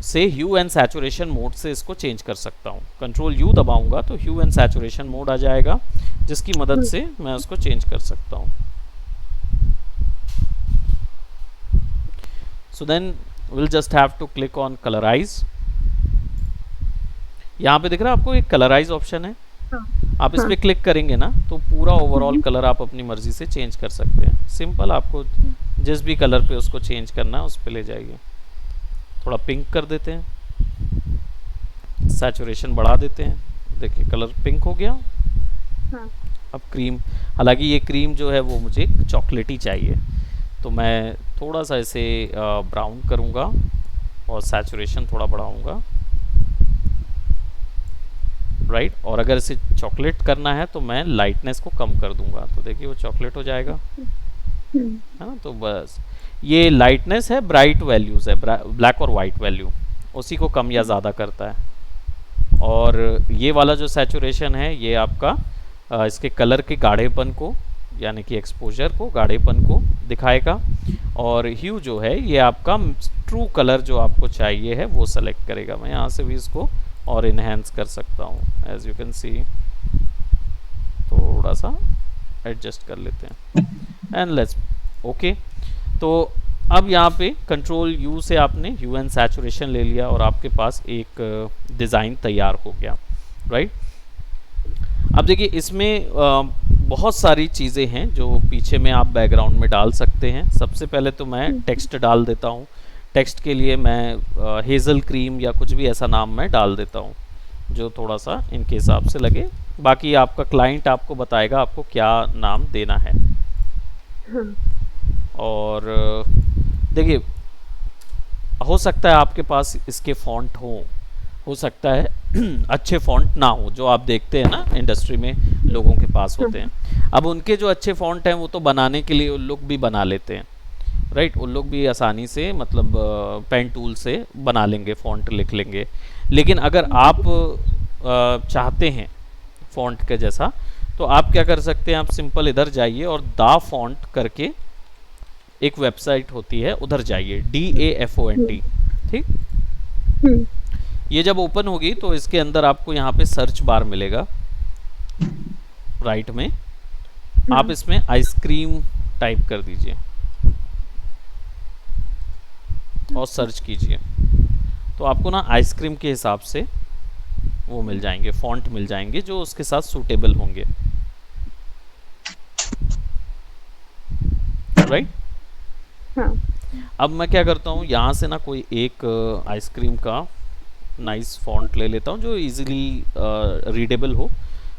से ह्यू एंड सैचुरेशन मोड से इसको चेंज कर सकता हूँ। कंट्रोल यू दबाऊंगा तो ह्यू एंड सैचुरेशन मोड आ जाएगा जिसकी मदद से मैं उसको चेंज कर सकता हूँ। So then we'll just have to click on colorize. यहाँ पे दिख रहा है आपको एक कलराइज ऑप्शन है, हाँ आप इस हाँ पे क्लिक करेंगे ना तो पूरा ओवरऑल कलर आप अपनी मर्जी से चेंज कर सकते हैं। सिंपल, आपको जिस भी कलर पे उसको चेंज करना है उस पे ले जाइए। थोड़ा पिंक कर देते हैं, सैचुरेशन बढ़ा देते हैं, देखिए कलर पिंक हो गया। हाँ अब क्रीम, हालांकि ये क्रीम जो है वो मुझे चॉकलेटी चाहिए, तो मैं थोड़ा सा इसे ब्राउन करूँगा और सैचुरेशन थोड़ा बढ़ाऊँगा, राइट। और अगर इसे चॉकलेट करना है तो मैं लाइटनेस को कम कर दूंगा, तो देखिए वो चॉकलेट हो जाएगा, है ना। तो बस ये लाइटनेस है, ब्राइट वैल्यूज़ है, ब्लैक और वाइट वैल्यू, उसी को कम या ज़्यादा करता है। और ये वाला जो सैचुरेशन है ये आपका इसके कलर के गाढ़ेपन को, यानी कि एक्सपोजर को, गाढ़ेपन को दिखाएगा। और ह्यू जो है ये आपका ट्रू कलर जो आपको चाहिए है वो सेलेक्ट करेगा। मैं यहाँ से भी इसको और इन्हेंस कर सकता हूँ, एज यू कैन सी, थोड़ा सा एडजस्ट कर लेते हैं एंड लेट्स ओके। तो अब यहाँ पे कंट्रोल यू से आपने ह्यू एंड सैचुरेशन ले लिया और आपके पास एक डिज़ाइन तैयार हो गया, राइट। अब देखिए इसमें बहुत सारी चीज़ें हैं जो पीछे में आप बैकग्राउंड में डाल सकते हैं। सबसे पहले तो मैं टेक्स्ट डाल देता हूँ। टेक्स्ट के लिए मैं हेज़ल क्रीम या कुछ भी ऐसा नाम मैं डाल देता हूँ जो थोड़ा सा इनके हिसाब से लगे। बाकी आपका क्लाइंट आपको बताएगा आपको क्या नाम देना है। हाँ और देखिए हो सकता है आपके पास इसके फॉन्ट हो सकता है अच्छे फॉन्ट ना हो, जो आप देखते हैं ना इंडस्ट्री में लोगों के पास होते हैं। अब उनके जो अच्छे फॉन्ट हैं वो तो बनाने के लिए उन लोग भी बना लेते हैं, राइट। उन लोग भी आसानी से मतलब पेन टूल से बना लेंगे, फ़ॉन्ट लिख लेंगे। लेकिन अगर आप चाहते हैं फ़ॉन्ट के जैसा, तो आप क्या कर सकते हैं, आप सिंपल इधर जाइए और दा फॉन्ट करके एक वेबसाइट होती है, उधर जाइए, DAFONT, ठीक। ये जब ओपन होगी तो इसके अंदर आपको यहाँ पे सर्च बार मिलेगा राइट में। आप इसमें आइसक्रीम टाइप कर दीजिए और सर्च कीजिए, तो आपको ना आइसक्रीम के हिसाब से वो मिल जाएंगे, फॉन्ट मिल जाएंगे जो उसके साथ सूटेबल होंगे, राइट। हाँ अब मैं क्या करता हूँ, यहाँ से ना कोई एक आइसक्रीम का नाइस फॉन्ट ले लेता हूँ जो इजीली रीडेबल हो।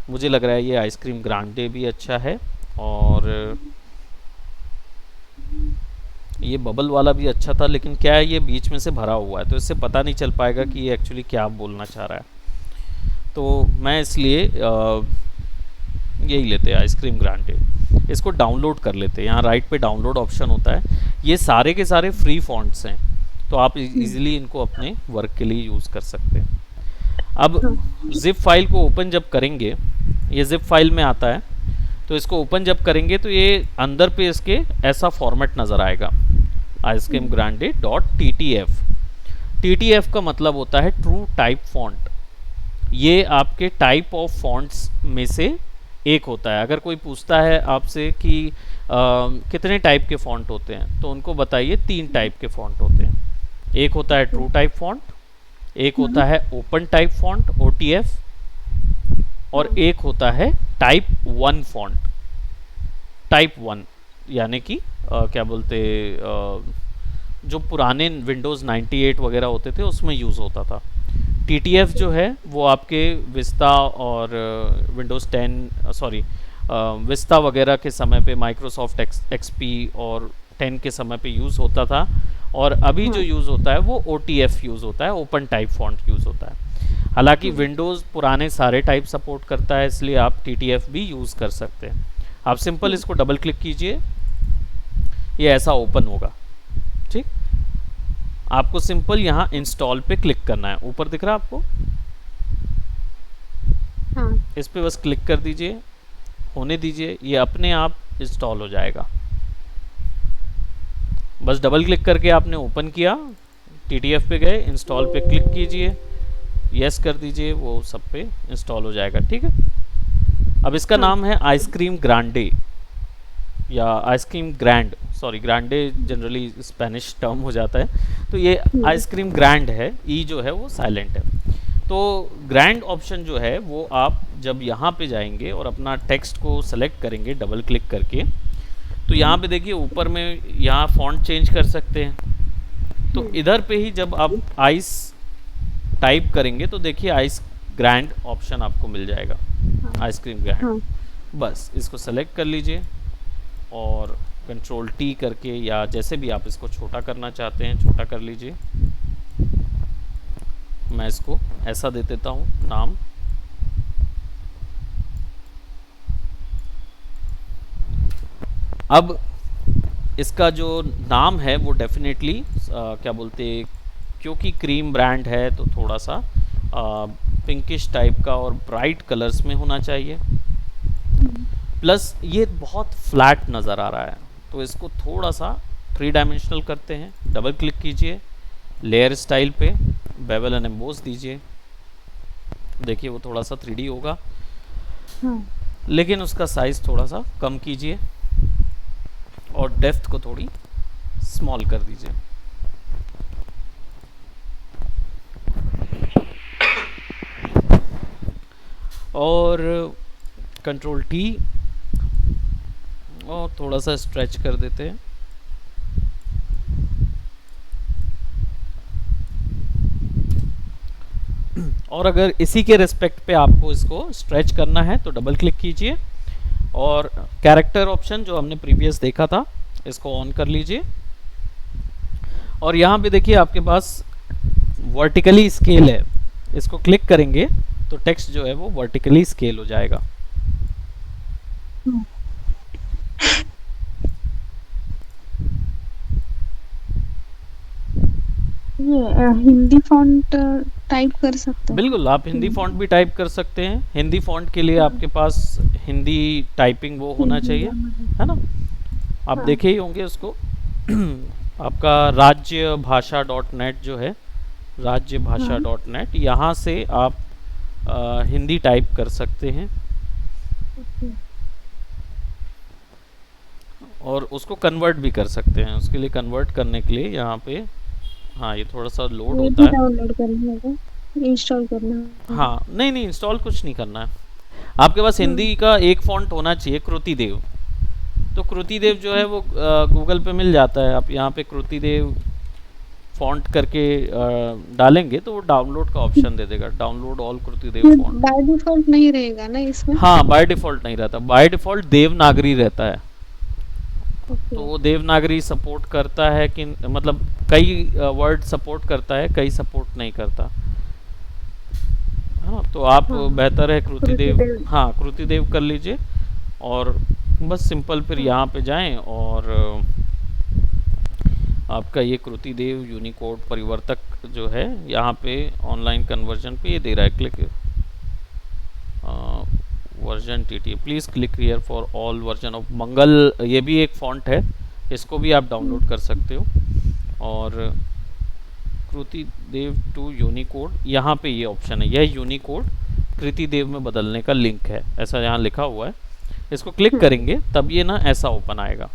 मुझे लग रहा है ये आइसक्रीम ग्रांडे भी अच्छा है, और ये बबल वाला भी अच्छा था, लेकिन क्या है ये बीच में से भरा हुआ है तो इससे पता नहीं चल पाएगा कि ये एक्चुअली क्या बोलना चाह रहा है। तो मैं इसलिए यही लेते हैं आइसक्रीम ग्रांडे। इसको डाउनलोड कर लेते हैं, यहाँ राइट पे डाउनलोड ऑप्शन होता है। ये सारे के सारे फ्री फॉन्ट्स हैं, तो आप इजीली इनको अपने वर्क के लिए यूज़ कर सकते हैं। अब जिप फाइल को ओपन जब करेंगे, ये जिप फाइल में आता है, तो इसको ओपन जब करेंगे तो ये अंदर पे इसके ऐसा फॉर्मेट नज़र आएगा, आइसक्रीम ग्रांडे .ttf। TTF का मतलब होता है ट्रू टाइप फॉन्ट। ये आपके टाइप ऑफ फॉन्ट्स में से एक होता है। अगर कोई पूछता है आपसे कि कितने टाइप के फॉन्ट होते हैं, तो उनको बताइए 3 टाइप के फॉन्ट होते हैं। एक होता है ट्रू टाइप फॉन्ट, एक होता है ओपन टाइप फॉन्ट OTF, और एक होता है टाइप 1 फॉन्ट। टाइप 1 यानी कि क्या बोलते जो पुराने विंडोज़ 98 वगैरह होते थे उसमें यूज़ होता था। TTF जो है वो आपके विस्ता और विंडोज़ 10 विस्ता वगैरह के समय पे, माइक्रोसॉफ्ट XP और 10 के समय पे यूज़ होता था। और अभी जो यूज़ होता है वो OTF यूज़ होता है, ओपन टाइप फॉन्ट यूज़ होता है। हालांकि विंडोज़ पुराने सारे टाइप सपोर्ट करता है, इसलिए आप TTF भी यूज़ कर सकते हैं। आप सिंपल इसको डबल क्लिक कीजिए, ये ऐसा ओपन होगा, ठीक। आपको सिंपल यहाँ इंस्टॉल पे क्लिक करना है, ऊपर दिख रहा है आपको, हाँ इस पे बस क्लिक कर दीजिए, होने दीजिए, ये अपने आप इंस्टॉल हो जाएगा। बस डबल क्लिक करके आपने ओपन किया, TTF पे गए, इंस्टॉल पे क्लिक कीजिए, यस कर दीजिए, वो सब पे इंस्टॉल हो जाएगा, ठीक है। अब इसका नाम है आइसक्रीम ग्रांडे, या ice cream grand, sorry Grande generally Spanish term हो जाता है, तो ये आइसक्रीम ग्रैंड है, ई जो है वो साइलेंट है। तो ग्रैंड ऑप्शन जो है वो आप जब यहाँ पे जाएंगे और अपना टेक्स्ट को सेलेक्ट करेंगे डबल क्लिक करके, तो यहाँ पे देखिए ऊपर में यहाँ फॉन्ट चेंज कर सकते हैं। तो इधर पे ही जब आप आइस टाइप करेंगे तो देखिए आइस ग्रैंड ऑप्शन आपको मिल जाएगा, आइसक्रीम ग्रैंड। हाँ बस इसको सेलेक्ट कर लीजिए और कंट्रोल टी करके या जैसे भी आप इसको छोटा करना चाहते हैं छोटा कर लीजिए। मैं इसको ऐसा दे देता हूँ नाम। अब इसका जो नाम है वो डेफिनेटली क्या बोलते, क्योंकि क्रीम ब्रांड है तो थोड़ा सा पिंकिश टाइप का और ब्राइट कलर्स में होना चाहिए। प्लस ये बहुत फ्लैट नज़र आ रहा है तो इसको थोड़ा सा 3 डायमेंशनल करते हैं। डबल क्लिक कीजिए, लेयर स्टाइल पे बेवल एंड एम्बोस दीजिए। देखिए वो थोड़ा सा 3D होगा, लेकिन उसका साइज़ थोड़ा सा कम कीजिए और डेप्थ को थोड़ी स्मॉल कर दीजिए। और कंट्रोल टी और थोड़ा सा स्ट्रेच कर देते हैं। और अगर इसी के रिस्पेक्ट पे आपको इसको स्ट्रेच करना है तो डबल क्लिक कीजिए और कैरेक्टर ऑप्शन जो हमने प्रीवियस देखा था इसको ऑन कर लीजिए। और यहाँ पे देखिए आपके पास वर्टिकली स्केल है, इसको क्लिक करेंगे तो टेक्स्ट जो है वो वर्टिकली स्केल हो जाएगा। ये हिंदी फॉन्ट टाइप कर सकते हैं? बिल्कुल, आप हिंदी फॉन्ट भी टाइप कर सकते हैं। हिंदी फॉन्ट के लिए आपके पास हिंदी टाइपिंग वो होना चाहिए, है ना। आप देखे ही होंगे उसको आपका राज्य भाषा .net जो है, राज्य भाषा .net, यहाँ से आप हिंदी टाइप कर सकते हैं और उसको कन्वर्ट भी कर सकते हैं। उसके लिए कन्वर्ट करने के लिए यहाँ पे, हाँ ये थोड़ा सा लोड ये होता भी है। डाउनलोड करना होगा, इंस्टॉल करना होगा? हाँ नहीं इंस्टॉल कुछ नहीं करना है, आपके पास हिंदी का एक फॉन्ट होना चाहिए, कृति देव। तो कृति देव जो है वो गूगल पे मिल जाता है। आप यहाँ पे कृति देव फॉन्ट करके डालेंगे तो वो डाउनलोड का ऑप्शन दे देगा, डाउनलोड ऑल कृति देव ये फॉन्ट। बाय डिफॉल्ट नहीं रहेगा ना इसमें? हाँ बाय डिफ़ॉल्ट नहीं रहता, बाय डिफ़ॉल्ट देवनागरी रहता है। तो वो देवनागरी सपोर्ट करता है कि मतलब कई वर्ड सपोर्ट करता है, कई सपोर्ट नहीं करता। हाँ तो आप बेहतर है कृति देव, हाँ कृति देव कर लीजिए और बस सिंपल फिर यहाँ पे जाएं और आपका ये कृति देव यूनिकोड परिवर्तक जो है यहाँ पे ऑनलाइन कन्वर्जन पे ये दे रहा है, click version TT, please click here for all version of Mangal. ये भी एक फॉन्ट है, इसको भी आप डाउनलोड कर सकते हो। और कृति देव टू यूनिकोड, यहाँ पे ये ऑप्शन है, यह यूनिकोड कृति देव में बदलने का लिंक है, ऐसा यहाँ लिखा हुआ है। इसको क्लिक करेंगे तब ये ना ऐसा ओपन आएगा।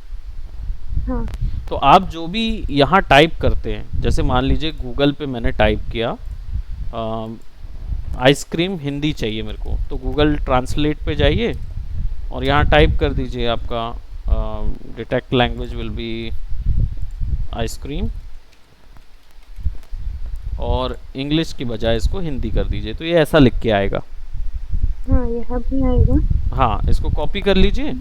हाँ। तो आप जो भी यहाँ टाइप करते हैं, जैसे मान लीजिए गूगल पे मैंने टाइप किया आइसक्रीम हिंदी चाहिए मेरे को, तो गूगल ट्रांसलेट पे जाइए और यहाँ टाइप कर दीजिए आपका detect language will be ice cream और इंग्लिश की बजाय इसको हिंदी कर दीजिए, तो ये ऐसा लिख के आएगा। हाँ यहाँ भी आएगा। हाँ इसको कॉपी कर लीजिए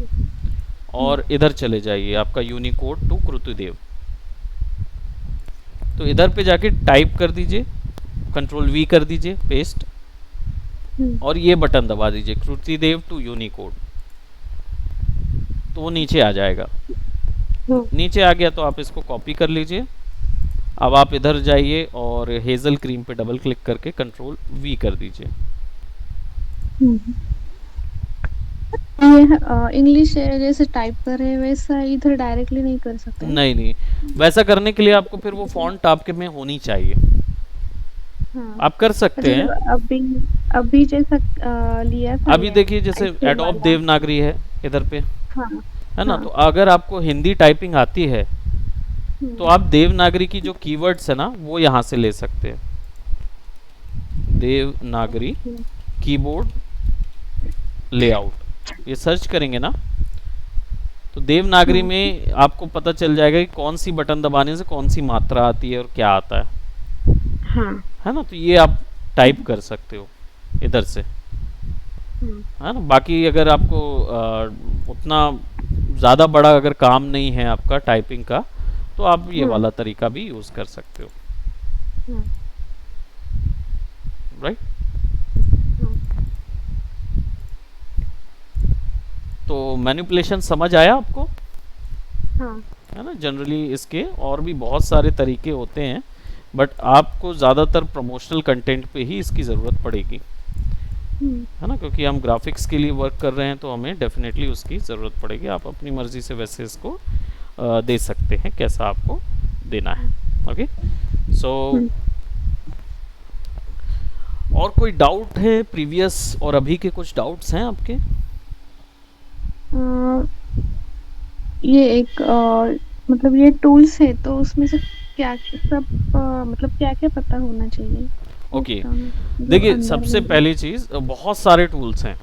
और इधर चले जाइए आपका यूनिकोड टू कृति देव, तो इधर पे जाके टाइप कर दीजिए, कंट्रोल वी कर दीजिए पेस्ट और ये बटन दबा दीजिए कृति देव टू यूनिकोड, तो वो नीचे आ जाएगा। नीचे आ गया तो आप इसको कॉपी कर लीजिए। अब आप इधर जाइए और हेजल क्रीम पे डबल क्लिक करके कंट्रोल वी कर दीजिए। ये इंग्लिश जैसे टाइप कर रहे हैं वैसा इधर डायरेक्टली नहीं कर सकते? नहीं वैसा करने के लिए आपको फिर वो फॉन्ट आपके में होनी चाहिए। हाँ। आप कर सकते हैं। अभी जैसा लिया था, अभी देखिए जैसे एडोब देवनागरी है इधर पे, हाँ है ना। हाँ। तो अगर आपको हिंदी टाइपिंग आती है तो आप देवनागरी की जो कीवर्ड्स है ना वो यहाँ से ले सकते हैं। देवनागरी कीबोर्ड लेआउट, ये सर्च करेंगे ना तो देवनागरी हाँ। में आपको पता चल जाएगा कि कौन सी बटन दबाने से कौन सी मात्रा आती है और क्या आता हाँ। है ना। तो ये आप टाइप कर सकते हो इधर से, है ना। बाकी अगर आपको उतना ज़्यादा बड़ा अगर काम नहीं है आपका टाइपिंग का तो आप ये वाला तरीका भी यूज़ कर सकते हो, राइट। तो मैनिपुलेशन समझ आया आपको, हाँ। है ना। जनरली इसके और भी बहुत सारे तरीके होते हैं बट आपको ज़्यादातर प्रमोशनल कंटेंट पे ही इसकी ज़रूरत पड़ेगी, है ना, क्योंकि हम ग्राफिक्स के लिए वर्क कर रहे हैं तो हमें डेफिनेटली उसकी ज़रूरत पड़ेगी। आप अपनी मर्ज़ी से वैसे इसको दे सकते हैं कैसा आपको देना है। ओके, सो और कोई डाउट है प्रीवियस और अभी के कुछ डाउट्स हैं आपके? ये एक मतलब ये टूल्स है तो उसमें से क्या सब मतलब क्या क्या पता होना चाहिए? ओके, जो देखिए अंदर सबसे में- पहली चीज़ बहुत सारे टूल्स हैं,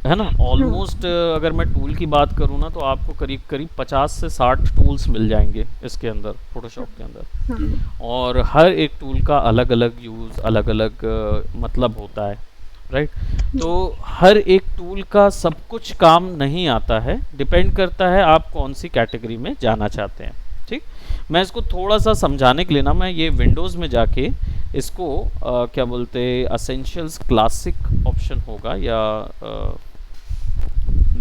है ना। ऑलमोस्ट अगर मैं टूल की बात करूँ ना तो आपको करीब करीब 50 से 60 टूल्स मिल जाएंगे इसके अंदर, फोटोशॉप के अंदर। हाँ। और हर एक टूल का अलग अलग यूज़, अलग अलग मतलब होता है, राइट। तो हर एक टूल का सब कुछ काम नहीं आता है, डिपेंड करता है आप कौन सी कैटेगरी में जाना चाहते हैं, ठीक। मैं इसको थोड़ा सा समझाने के लिए ना मैं ये विंडोज़ में जाके इसको क्या बोलते हैं, असेंशियल्स क्लासिक ऑप्शन होगा या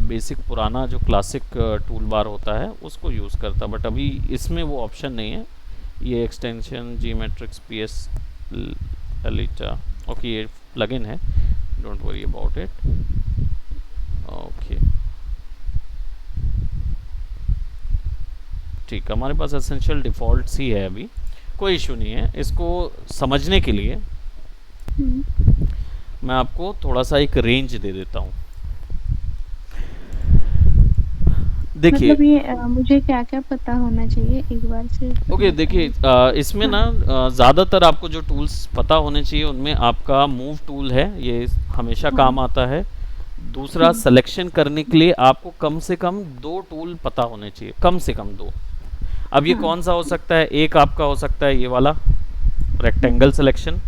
बेसिक पुराना जो क्लासिक टूल बार होता है उसको यूज़ करता, बट अभी इसमें वो ऑप्शन नहीं है। ये एक्सटेंशन जीमेट्रिक्स PS एलिटा, ओके, ये प्लगइन है, don't worry about it. Okay, ठीक, हमारे पास एसेंशियल डिफ़ॉल्ट्स ही है अभी, कोई इशू नहीं है। इसको समझने के लिए मैं आपको थोड़ा सा एक रेंज दे देता हूँ। देखिए मतलब ये मुझे क्या क्या पता होना चाहिए एक बार से? ओके, देखिए इसमें ना ज़्यादातर आपको जो टूल्स पता होने चाहिए उनमें आपका मूव टूल है, ये हमेशा काम आता है। दूसरा, सिलेक्शन करने के लिए आपको कम से कम 2 टूल पता होने चाहिए, कम से कम 2। अब ये कौन सा हो सकता है? एक आपका हो सकता है ये वाला रेक्टेंगल सिलेक्शन,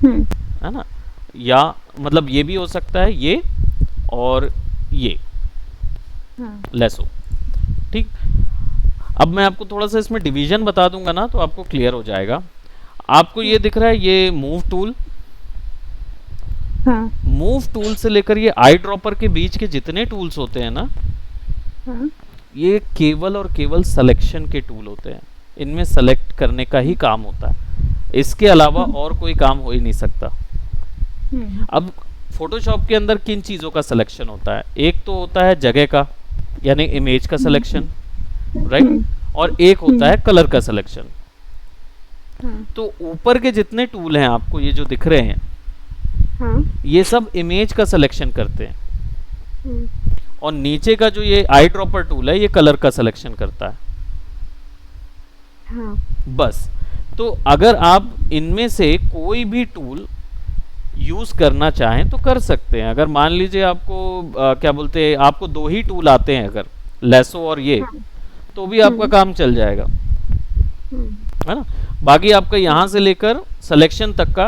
है ना, या मतलब ये भी हो सकता है ये और ये लेसो, ठीक। अब मैं आपको थोड़ा सा इसमें डिवीजन बता दूंगा ना तो आपको क्लियर हो जाएगा। आपको ये दिख रहा है ये मूव टूल, हाँ। मूव टूल से लेकर ये आई ड्रॉपर के बीच के जितने टूल्स होते हैं ना, हाँ। ये केवल और केवल सिलेक्शन के टूल होते हैं, इनमें सेलेक्ट करने का ही काम होता है, इसके अलावा और कोई काम हो ही नहीं सकता। अब फोटोशॉप के अंदर किन चीज़ों का सिलेक्शन होता है? एक तो होता है जगह का यानी इमेज का सिलेक्शन, राइट, और एक होता है कलर का सिलेक्शन। तो ऊपर के जितने टूल हैं आपको ये जो दिख रहे हैं, हाँ। ये सब इमेज का सिलेक्शन करते हैं, और नीचे का जो ये आई ड्रॉपर टूल है ये कलर का सिलेक्शन करता है, हाँ। बस। तो अगर आप इनमें से कोई भी टूल यूज़ करना चाहें तो कर सकते हैं। अगर मान लीजिए आपको क्या बोलते हैं, आपको 2 ही टूल आते हैं अगर, लेसो और ये, तो भी आपका काम चल जाएगा, है ना। बाकी आपका यहाँ से लेकर सिलेक्शन तक का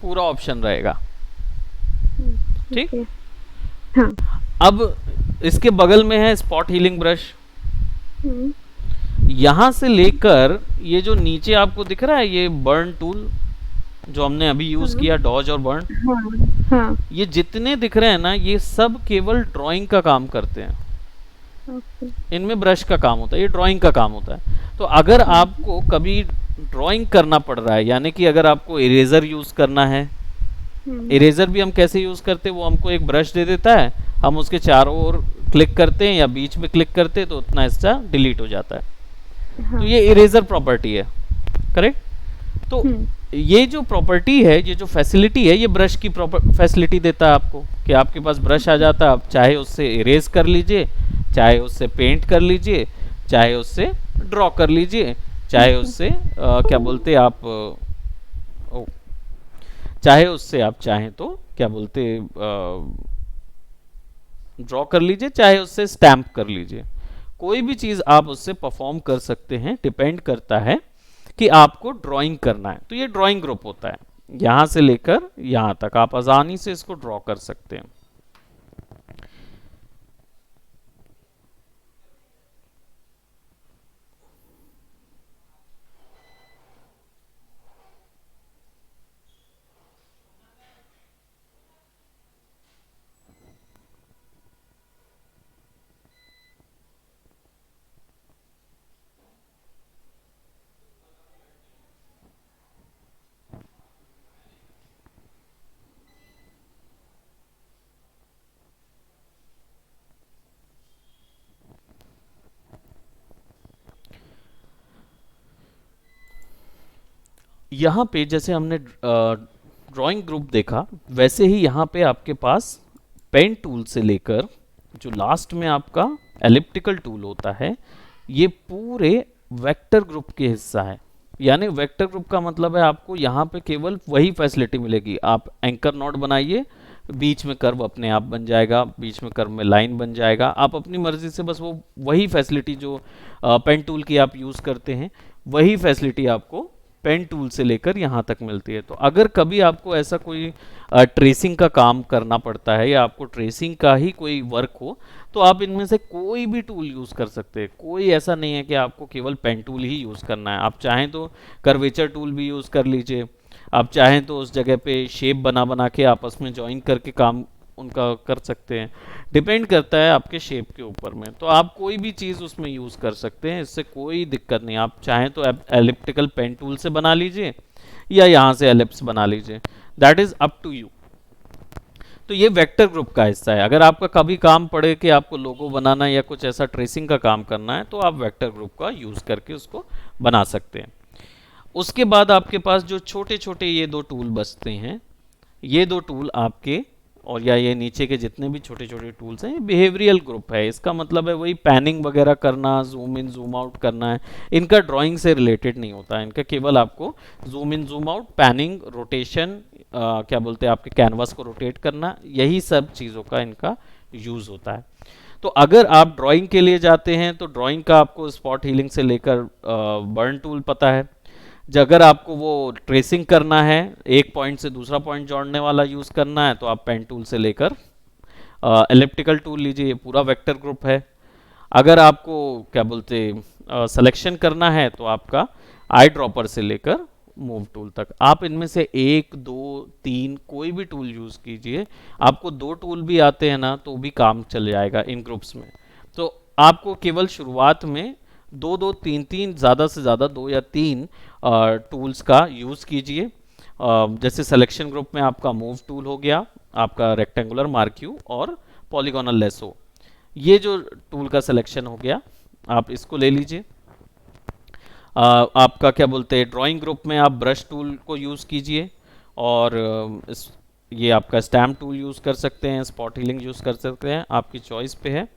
पूरा ऑप्शन रहेगा, ठीक। हाँ। अब इसके बगल में है स्पॉट हीलिंग ब्रश, यहाँ से लेकर ये जो नीचे आपको दिख रहा है ये बर्न टूल जो हमने अभी यूज़ किया, डॉज और बर्न, हाँ। ये जितने दिख रहे हैं ना ये सब केवल ड्राइंग का काम करते हैं, इनमें ब्रश का काम होता है, ये ड्राइंग का काम होता है। तो अगर आपको कभी ड्राइंग करना पड़ रहा है, यानी कि अगर आपको इरेजर यूज़ करना है, इरेजर भी हम कैसे यूज़ करते हैं, वो हमको एक ब्रश दे देता है, हम उसके चारों ओर क्लिक करते हैं या बीच में क्लिक करते हैं तो उतना हिस्सा डिलीट हो जाता है, तो ये इरेजर प्रॉपर्टी है, करेक्ट। तो ये जो प्रॉपर्टी है, ये जो फैसिलिटी है, ये ब्रश की फैसिलिटी देता है आपको कि आपके पास ब्रश आ जाता है, आप चाहे उससे इरेज कर लीजिए चाहे उससे पेंट कर लीजिए, चाहे उससे ड्रॉ कर लीजिए, चाहे उससे क्या बोलते आप ओ, चाहे उससे आप चाहें तो क्या बोलते ड्रॉ कर लीजिए, चाहे उससे स्टैम्प कर लीजिए। कोई भी चीज़ आप उससे परफॉर्म कर सकते हैं, डिपेंड करता है कि आपको ड्राइंग करना है। तो ये ड्राइंग ग्रुप होता है, यहाँ से लेकर यहाँ तक आप आसानी से इसको ड्रॉ कर सकते हैं। यहाँ पे जैसे हमने ड्राइंग ग्रुप देखा, वैसे ही यहाँ पे आपके पास पेन टूल से लेकर जो लास्ट में आपका एलिप्टिकल टूल होता है, ये पूरे वेक्टर ग्रुप के हिस्सा है। यानी वेक्टर ग्रुप का मतलब है आपको यहाँ पे केवल वही फैसिलिटी मिलेगी। आप एंकर नोड बनाइए, बीच में कर्व अपने आप बन जाएगा, बीच में कर्व में लाइन बन जाएगा। आप अपनी मर्जी से बस वो वही फैसिलिटी जो पेन टूल की आप यूज़ करते हैं, वही फैसिलिटी आपको पेन टूल से लेकर यहाँ तक मिलती है। तो अगर कभी आपको ऐसा कोई ट्रेसिंग का काम करना पड़ता है या आपको ट्रेसिंग का ही कोई वर्क हो, तो आप इनमें से कोई भी टूल यूज़ कर सकते हैं। कोई ऐसा नहीं है कि आपको केवल पेन टूल ही यूज़ करना है। आप चाहें तो कर्वेचर टूल भी यूज़ कर लीजिए, आप चाहें तो उस जगह पे शेप बना बना के आपस में जॉइन करके काम उनका कर सकते हैं। डिपेंड करता है आपके शेप के ऊपर में। तो आप कोई भी चीज़ उसमें यूज़ कर सकते हैं, इससे कोई दिक्कत नहीं। आप चाहें तो एलिप्टिकल पेन टूल से बना लीजिए या यहाँ से एलिप्स बना लीजिए, that is up to you. तो ये वेक्टर ग्रुप का हिस्सा है। अगर आपका कभी काम पड़े कि आपको लोगो बनाना या कुछ ऐसा ट्रेसिंग का काम करना है, तो आप वेक्टर ग्रुप का यूज़ करके उसको बना सकते हैं। उसके बाद आपके पास जो छोटे छोटे ये दो टूल बचते हैं, ये दो टूल आपके, और या ये नीचे के जितने भी छोटे छोटे टूल्स हैं, ये बिहेवियरल ग्रुप है। इसका मतलब है वही पैनिंग वगैरह करना, जूम इन जूम आउट करना है। इनका ड्राइंग से रिलेटेड नहीं होता है, इनका केवल आपको zoom in zoom out, panning, rotation, क्या बोलते हैं आपके कैनवास को रोटेट करना, यही सब चीज़ों का इनका यूज़ होता है। तो अगर आप ड्राइंग के लिए जाते हैं तो ड्राइंग का आपको स्पॉट हीलिंग से लेकर बर्न टूल पता है। अगर आपको वो ट्रेसिंग करना है, एक पॉइंट से दूसरा पॉइंट जोड़ने वाला यूज़ करना है, तो आप पेन टूल से लेकर एलिप्टिकल टूल लीजिए, ये पूरा वेक्टर ग्रुप है। अगर आपको क्या बोलते सिलेक्शन करना है, तो आपका आई ड्रॉपर से लेकर मूव टूल तक, आप इनमें से एक, दो, तीन कोई भी टूल यूज़ कीजिए। आपको दो टूल भी आते हैं ना, तो भी काम चल जाएगा इन ग्रुप्स में। तो आपको केवल शुरुआत में दो दो तीन तीन, ज़्यादा से ज़्यादा दो या तीन टूल्स का यूज़ कीजिए। जैसे सिलेक्शन ग्रुप में आपका मूव टूल हो गया, आपका रेक्टेंगुलर मार्क्यू और पॉलीगोनल लेसो, ये जो टूल का सिलेक्शन हो गया, आप इसको ले लीजिए। आपका क्या बोलते हैं ड्राइंग ग्रुप में आप ब्रश टूल को यूज़ कीजिए, और ये आपका स्टैम्प टूल यूज़ कर सकते हैं, स्पॉट हीलिंग यूज़ कर सकते हैं, आपकी चॉइस पे है।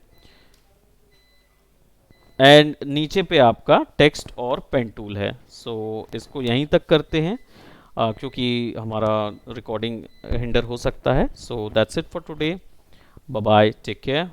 एंड नीचे पे आपका टेक्स्ट और पेन टूल है। सो इसको यहीं तक करते हैं, क्योंकि हमारा रिकॉर्डिंग हिंडर हो सकता है। So that's it for today, bye bye, take care.